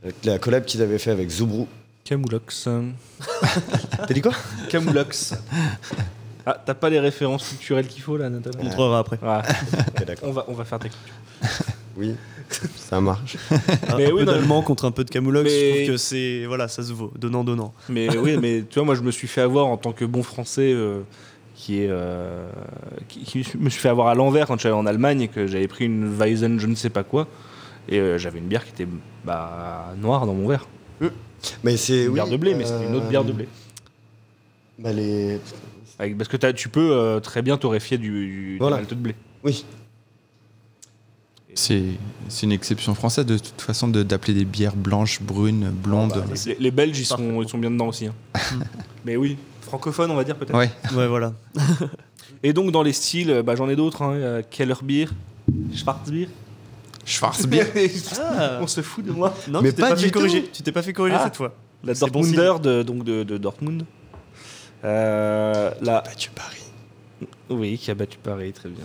avec la collab qu'ils avaient fait avec Zubru. Camoulox. T'as dit quoi? Camoulox. Ah, t'as pas les références culturelles qu'il faut là, Nathalie On montrera après. Ouais. Ok, d'accord. On va faire tes cultures. Oui, ça marche. Mais un oui, peu non, d'allemand contre un peu de camoulox, mais- je trouve que c'est. Voilà, ça se vaut. Donnant-donnant. Mais oui, mais tu vois, moi je me suis fait avoir en tant que bon français qui me suis fait avoir à l'envers quand je suis allé en Allemagne et que j'avais pris une Weizen je ne sais pas quoi et j'avais une bière qui était noire dans mon verre. Mais c'est Une bière de blé, mais c'était une autre bière de blé. Bah les... Parce que tu peux très bien torréfier du Voilà. malt de blé. Oui, C'est une exception française de toute façon d'appeler des bières blanches, brunes, blondes. Les Belges, ils Parfaitement. sont bien dedans aussi. Hein. Mais oui, francophone, on va dire peut-être. Ouais. Ouais, voilà. Et donc dans les styles, j'en ai d'autres. Hein. Kellerbier, Schwarzbier. Schwarzbier. Ah. On se fout de moi. Non, Mais tu t'es pas pas du fait corriger. tout. Tu t'es pas fait corriger Ah. cette fois. La C'est bon Dortmunder de Dortmund. La... tu paries. Oui, qui a battu Paris, très bien.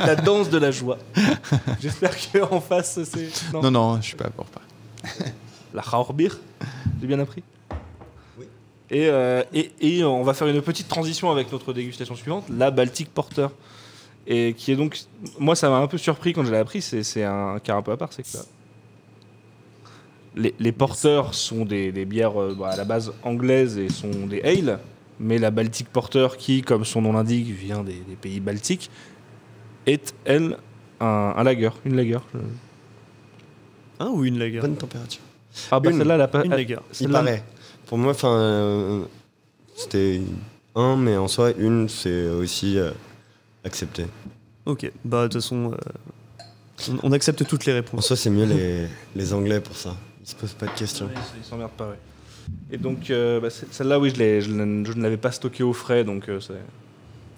La danse de la joie. J'espère qu'en face, c'est... Non, non, je suis pas pour pas. La Rauchbier, j'ai bien appris. Oui. Et on va faire une petite transition avec notre dégustation suivante, la Baltic Porter. Et qui est donc... Moi, ça m'a un peu surpris quand je l'ai appris, c'est un cas un peu à part, c'est que les porteurs sont des bières à la base anglaises et sont des ale, mais la Baltic Porter, qui, comme son nom l'indique, vient des pays baltiques, est, elle, un lager, une lager. Un ou une lager? Bonne température. Ah bah Une. celle-là, elle a pas... Une lager. Il celle-là- paraît. Pour moi, c'était un, mais en soi, une, c'est aussi accepté. Ok, bah de toute façon, on accepte toutes les En réponses. soi, c'est mieux les Anglais pour ça. Ils se posent pas de questions. Ouais, ils s'emmerdent pas, ouais. Et donc, celle-là, oui, je ne l'avais pas stockée au frais, donc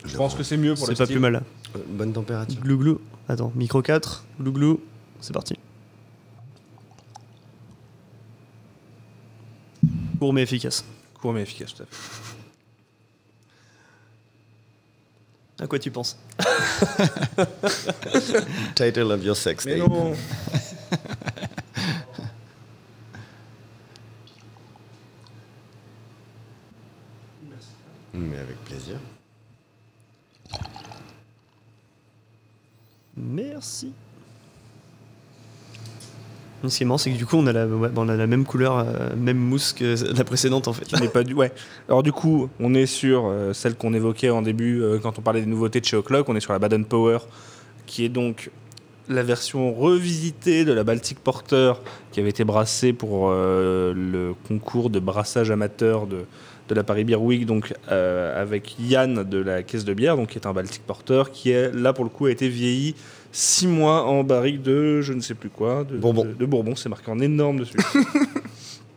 je pense que c'est mieux pour C'est le pas style. plus mal. Bonne température. Glou glou. Attends, micro 4, glou glou. C'est parti. Court mais efficace. Court mais efficace, tout à fait. À quoi tu penses? Title of your sex Mais tape. non. Mais avec plaisir. Merci. Ce qui est marrant, c'est que du coup, on a la même couleur, même mousse que la précédente en fait. Qui n'est pas du... Ouais. Alors du coup, on est sur celle qu'on évoquait en début quand on parlait des nouveautés de chez O'Clock. On est sur la Baden Power, qui est donc la version revisitée de la Baltic Porter, qui avait été brassée pour le concours de brassage amateur de la Paris Beer Week, donc avec Yann de la caisse de bière, donc qui est un Baltic Porter, qui est là pour le coup a été vieilli 6 mois en barrique de je ne sais plus quoi, Bourbon. de Bourbon, c'est marqué en énorme dessus.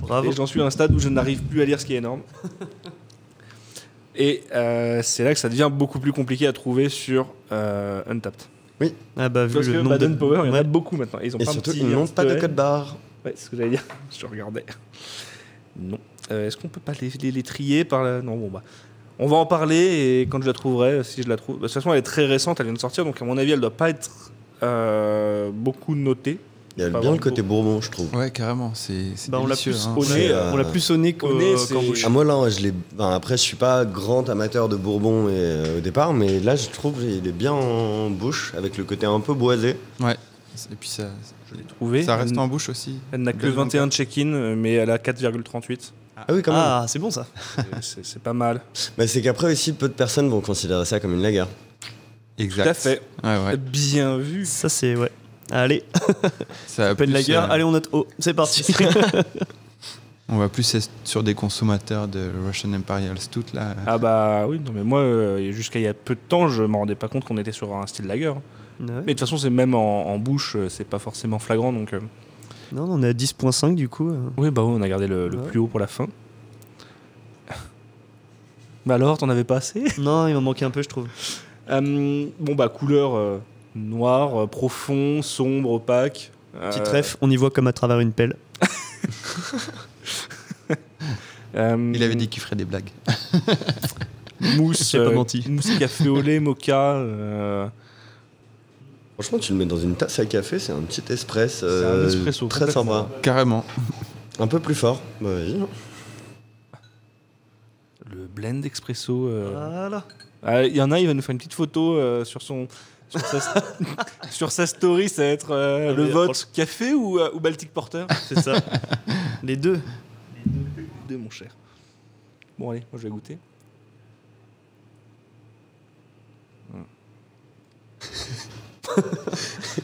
Bravo. Et j'en suis à un stade où je n'arrive plus à lire ce qui est énorme. Et c'est là que ça devient beaucoup plus compliqué à trouver sur Untapped. Ah bah, vu Parce que le nombre Baden de... Power, il y en a Ouais. beaucoup maintenant. Ils ont Et pas surtout, un petit ils n'ont pas de Easter code egg. barre. Ouais, c'est ce que j'allais dire. Je regardais. Non. Est-ce qu'on peut pas les trier par là? Non, bon bah. On va en parler et quand je la trouverai, si je la trouve. De toute façon, elle est très récente, elle vient de sortir, donc à mon avis, elle doit pas être beaucoup notée. Il y a Pas bien le avoir côté Bourbon, je trouve. Ouais, carrément. C'est Bah, on l'a délicieux. plus hein. au C'est, nez, euh, on l'a plus au nez au nez, c'est- qu'en bouche. Ah, moi, là, après, je suis pas grand amateur de Bourbon au départ, mais là, je trouve qu'il est bien en bouche, avec le côté un peu boisé. Ouais. Et puis ça Trouvé. reste en bouche aussi. Elle n'a que Belle 21 de check-in, mais elle a 4,38. Ah oui, quand même. Ah, c'est bon ça. C'est pas mal. Bah, c'est qu'après aussi, peu de personnes vont considérer ça comme une lager. Exact. Tout à fait. Ouais. Bien vu. Ça, c'est. Ouais. Allez, Ça a open plus, lager. euh, Allez, on note haut. C'est parti. On va plus être sur des consommateurs de Russian Imperial Stout là. Ah bah oui, non mais moi, jusqu'à il y a peu de temps, je me rendais pas compte qu'on était sur un style lager. Ouais. Mais de toute façon, c'est même en bouche, c'est pas forcément flagrant. Donc, Non, on est à 10.5 du coup. oui, bah oui, on a gardé le Ouais. plus haut pour la fin. Bah alors, t'en avais pas assez? Non, il m'en manquait un peu, je trouve. Bon bah couleur noire, profond, sombre, opaque. Petit ref, on y voit comme à travers une pelle. Il avait dit qu'il ferait des blagues. Mousse, J'ai pas menti. mousse café au lait, mocha. Franchement, tu le mets dans une tasse à café, c'est un petit espresso, C'est un espresso, très complètement. sympa. Carrément. Un peu plus fort. Bah, vas-y. Le blend expresso. Voilà. Il y en a, il va nous faire une petite photo sur sa, sur sa story, ça va être le mais vote café ou Baltic Porter. C'est ça. Les deux. Les deux, mon cher. Bon, allez, moi je vais goûter.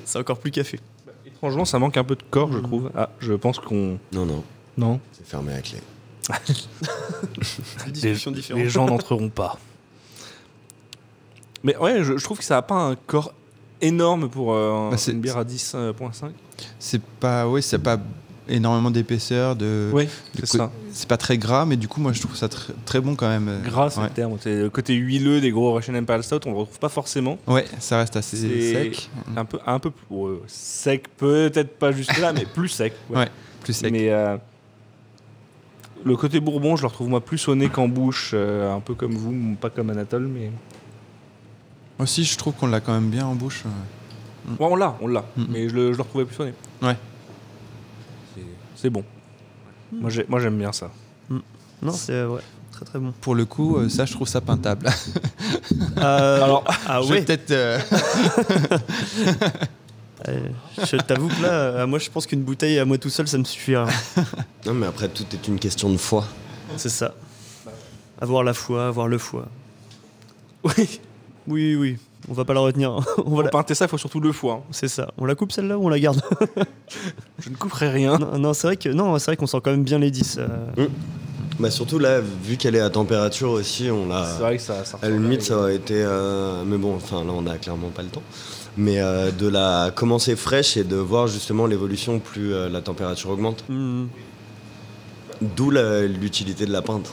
C'est encore plus café. Étrangement, ça manque un peu de corps, je trouve. Ah, je pense qu'on. Non, non, Non. c'est fermé à clé. Des discussions différentes. Les gens n'entreront pas. Mais ouais, je trouve que ça n'a pas un corps énorme pour c'est- une bière à 10.5. C'est pas énormément d'épaisseur. Oui, du c'est coup, ça. C'est pas très gras, mais du coup, moi, je trouve ça très bon quand même. Gras, c'est Ouais. le terme. C'est le côté huileux des gros Russian Imperial Stout, on le retrouve pas forcément. Ouais, ça reste assez C'est sec. un peu plus sec, peut-être pas jusque là, mais plus sec. Ouais, plus sec. Mais le côté bourbon, je le retrouve moi plus au nez qu'en bouche, un peu comme vous, pas comme Anatole, mais Aussi, je trouve qu'on l'a quand même bien en bouche. ouais, on l'a, Mhm. mais je le retrouvais plus au nez. Ouais. C'est bon. Moi j'aime bien ça. Non, c'est ouais, très très bon. Pour le coup, ça, je trouve ça peintable. Alors, ah Je vais ouais. peut-être. Je t'avoue que là, moi je pense qu'une bouteille à moi tout seul, ça me suffira. Non, mais après, tout est une question de foi. C'est ça. Avoir la foi, avoir le foie. oui, Oui, oui. On va pas la retenir. On va pour la- peinter ça, il faut surtout le foie. Hein. C'est ça. On la coupe celle-là ou on la garde? Je ne couperai rien. Non, c'est vrai qu'on sent quand même bien les 10. Bah, surtout là, vu qu'elle est à température aussi, on l'a. C'est vrai que ça À la limite, ça aurait été. Mais bon, enfin, là, on a clairement pas le temps. Mais de la commencer fraîche et de voir justement l'évolution plus la température augmente. Hmm. D'où l'utilité de la pinte.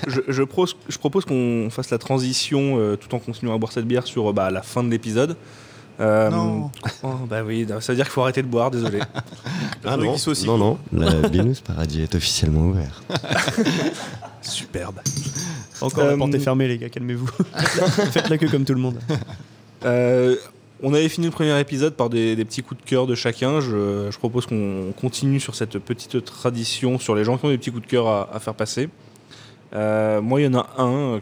Je propose qu'on fasse la transition tout en continuant à boire cette bière sur la fin de l'épisode. Non. Oh, bah oui, ça veut dire qu'il faut arrêter de boire, désolé. Ah faudrait non, qu'il soit aussi non, non. La Binous Paradis est officiellement ouvert. Superbe. Encore la porte est Euh, fermée, les gars, calmez-vous. Faites la queue comme tout le monde. On avait fini le premier épisode par des petits coups de cœur de chacun. Je propose qu'on continue sur cette petite tradition sur les gens qui ont des petits coups de cœur à faire passer. Moi, il y en a un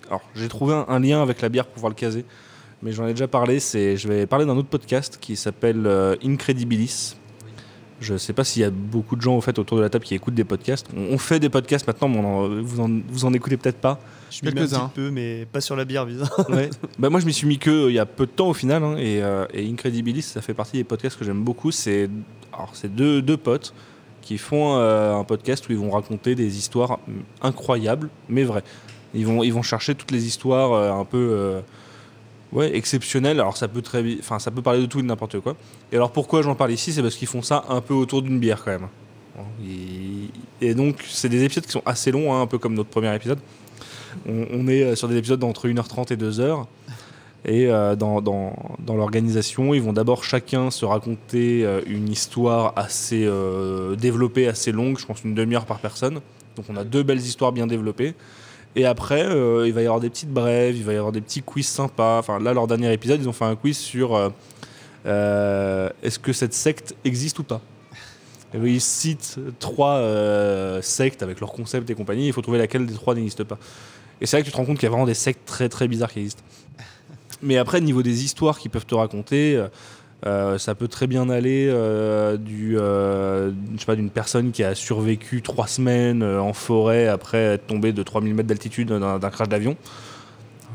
alors, j'ai trouvé un lien avec la bière pour pouvoir le caser, mais j'en ai déjà parlé. Je vais parler d'un autre podcast qui s'appelle Incredibilis. Je ne sais pas s'il y a beaucoup de gens au fait, autour de la table qui écoutent des podcasts. On fait des podcasts maintenant, mais vous en écoutez peut-être pas. Je m'y mets un Quelques-uns. petit peu, mais pas sur la bière, bizarre. Ouais. Bah, moi, je m'y suis mis que il y a peu de temps au final, et Incredibilis, ça fait partie des podcasts que j'aime beaucoup. C'est deux potes qui font un podcast où ils vont raconter des histoires incroyables, mais vraies. Ils vont chercher toutes les histoires un peu exceptionnelles. Alors ça peut parler de tout et de n'importe quoi. Et alors pourquoi j'en parle ici, c'est parce qu'ils font ça un peu autour d'une bière quand même. Et donc c'est des épisodes qui sont assez longs, un peu comme notre premier épisode. On est sur des épisodes d'entre 1h30 et 2h. Et dans l'organisation, ils vont d'abord chacun se raconter une histoire assez développée, assez longue, je pense une demi-heure par personne. Donc on a 2 belles histoires bien développées. Et après, il va y avoir des petites brèves, il va y avoir des petits quiz sympas. Enfin là, leur dernier épisode, ils ont fait un quiz sur est-ce que cette secte existe ou pas. Et ils citent 3 sectes avec leurs concepts et compagnie. Il faut trouver laquelle des 3 n'existe pas. Et c'est là que tu te rends compte qu'il y a vraiment des sectes très très bizarres qui existent. Mais après, au niveau des histoires qu'ils peuvent te raconter, ça peut très bien aller d'une personne qui a survécu 3 semaines en forêt après être tombée de 3000 mètres d'altitude d'un crash d'avion.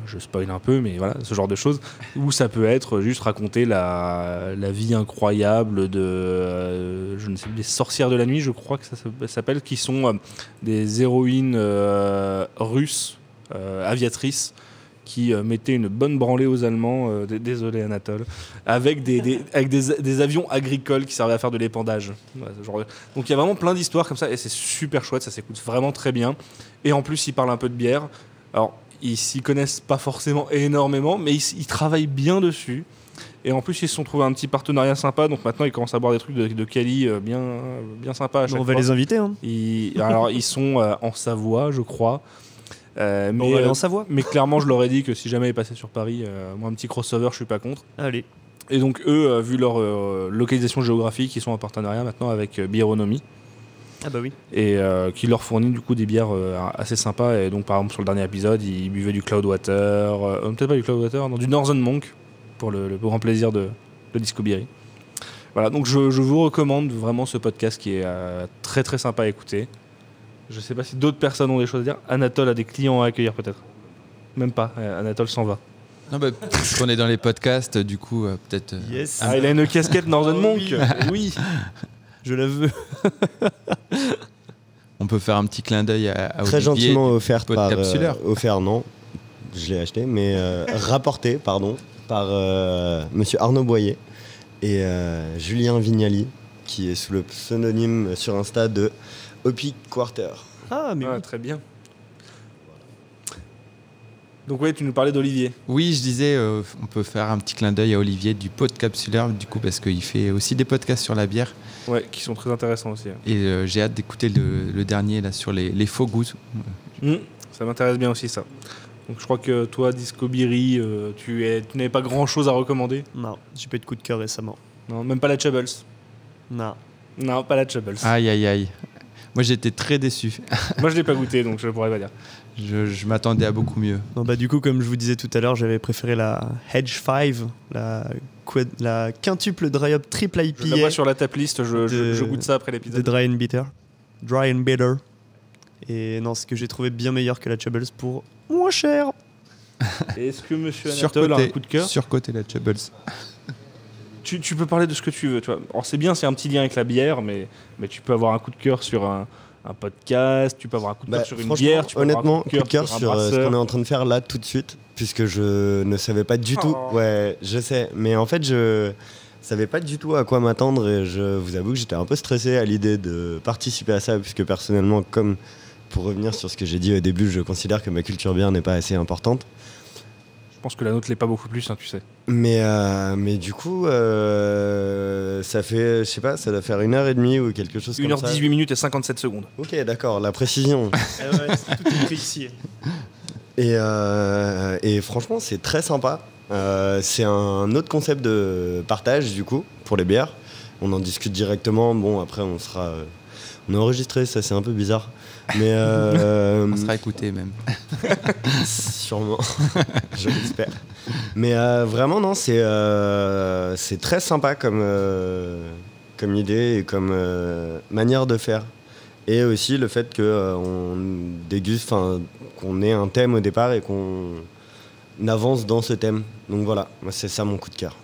Je spoil un peu, mais voilà, ce genre de choses. Ou ça peut être juste raconter la vie incroyable de, je ne sais plus, des sorcières de la nuit, je crois que ça s'appelle, qui sont des héroïnes russes, aviatrices, qui mettait une bonne branlée aux Allemands, désolé Anatole, avec des avions agricoles qui servaient à faire de l'épandage. Ouais, donc il y a vraiment plein d'histoires comme ça, et c'est super chouette, ça s'écoute vraiment très bien. Et en plus, ils parlent un peu de bière. Alors, ils s'y connaissent pas forcément énormément, mais ils travaillent bien dessus. Et en plus, ils se sont trouvés un petit partenariat sympa, donc maintenant, ils commencent à boire des trucs de quali bien sympa à chaque fois. On va les inviter. Hein. Alors, ils sont en Savoie, je crois. On va aller en Savoie. Mais clairement, je leur ai dit que si jamais ils passaient sur Paris, moi, un petit crossover, je suis pas contre. Allez. Et donc, eux, vu leur localisation géographique, ils sont en partenariat maintenant avec Bieronomie. Ah bah oui. Et qui leur fournit du coup des bières assez sympas. Et donc, par exemple, sur le dernier épisode, ils buvaient du Cloudwater, peut-être pas du Cloudwater, non, du Northern Monk, pour le grand plaisir de Disco Beery. Voilà, donc je vous recommande vraiment ce podcast qui est très très sympa à écouter. Je sais pas si d'autres personnes ont des choses à dire. Anatole a des clients à accueillir peut-être. Même pas, Anatole s'en va. Non, bah, puisqu'on est dans les podcasts, du coup, peut-être. Yes. Il a une casquette Northern Monk. Oui. Je la veux. On peut faire un petit clin d'œil à Très Olivier, gentiment offert par Podcapsuleur. offert non, je l'ai acheté, mais rapporté par Monsieur Arnaud Boyer et Julien Vignali, qui est sous le pseudonyme sur Insta de Hopi Quarter. Ah mais oui. Très bien. Donc ouais, tu nous parlais d'Olivier. Oui, je disais, on peut faire un petit clin d'œil à Olivier du Podcapsuleur, du coup, parce qu'il fait aussi des podcasts sur la bière. Ouais, qui sont très intéressants aussi. Et j'ai hâte d'écouter le dernier là sur les faux goûts. Ça m'intéresse bien aussi ça. Donc je crois que toi, Disco Beery, tu n'avais pas grand chose à recommander. Non, j'ai pas eu de coup de cœur récemment. Non, même pas la Chubbles. Non. Non, pas la Chubbles. Aïe, aïe, aïe. Moi, j'étais très déçu. Moi, je l'ai pas goûté, donc je pourrais pas dire. Je m'attendais à beaucoup mieux. Non, bah, du coup, comme je vous disais tout à l'heure, j'avais préféré la Hedge 5, la quintuple dry up triple Je la vois IPA sur la tap list, je goûte ça après de l'épisode. Dry and Bitter. Dry and Bitter. Et non, ce que j'ai trouvé bien meilleur que la Chubbles pour moins cher. Et est-ce que monsieur Anatole a un coup de cœur? Surcoté la Chubbles. Tu peux parler de ce que tu veux. Tu vois. Alors c'est bien, c'est un petit lien avec la bière, mais tu peux avoir un coup de cœur sur un podcast, tu peux avoir un coup de cœur sur une bière. Tu peux honnêtement, avoir un coup de cœur sur un ce brasseur. qu'on est en train de faire là tout de suite, puisque je ne savais pas du tout. Oh. Ouais, je sais, mais en fait, je savais pas du tout à quoi m'attendre et je vous avoue que j'étais un peu stressé à l'idée de participer à ça, puisque personnellement, comme pour revenir sur ce que j'ai dit au début, je considère que ma culture bière n'est pas assez importante. Je pense que la nôtre l'est pas beaucoup plus, hein, tu sais. Mais du coup, ça fait, je sais pas, ça doit faire 1h30 ou quelque chose comme ça. 1h18 minutes et 57 secondes. Ok, d'accord, la précision. Tout est écrit ici. Et franchement, c'est très sympa. C'est un autre concept de partage, du coup, pour les bières. On en discute directement. Bon, après, on est enregistré, ça c'est un peu bizarre. Mais On sera écouté même. sûrement, je l'espère. Mais vraiment, non, c'est très sympa comme idée et comme manière de faire. Et aussi le fait qu'on déguste, qu'on ait un thème au départ et qu'on avance dans ce thème. Donc voilà, moi, c'est ça mon coup de cœur.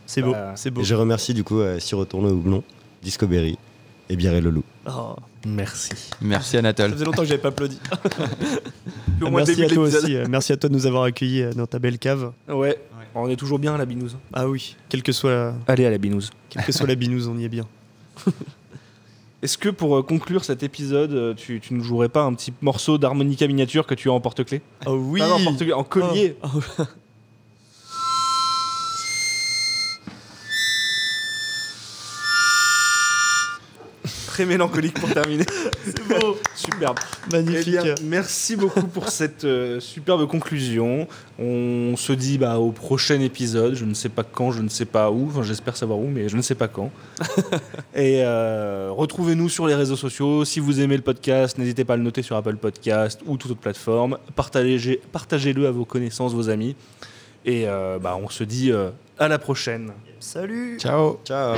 C'est beau, c'est beau. Et je remercie du coup Si Retourne au Houblon, Disco Berry et Bière et le Loup. Oh, Merci. Merci ça Anatole. faisait longtemps que j'avais pas applaudi. Au moins Merci début à de toi l'épisode. aussi. Merci à toi de nous avoir accueillis dans ta belle cave. Ouais. On est toujours bien à la Binouze. Ah oui, quelle que soit Allez à la Binouze. la binouse, on y est bien. Est-ce que pour conclure cet épisode, tu nous jouerais pas un petit morceau d'harmonica miniature que tu as en porte-clés? Oh oui. Pas en porte-clés, en collier. Oh. Très mélancolique pour terminer. C'est beau. Superbe. Magnifique. Eh bien, merci beaucoup pour cette superbe conclusion. On se dit au prochain épisode. Je ne sais pas quand, je ne sais pas où. Enfin, j'espère savoir où, mais je ne sais pas quand. Et retrouvez-nous sur les réseaux sociaux. Si vous aimez le podcast, n'hésitez pas à le noter sur Apple Podcast ou toute autre plateforme. Partagez-le à vos connaissances, vos amis. Et on se dit à la prochaine. Salut. Ciao. Ciao.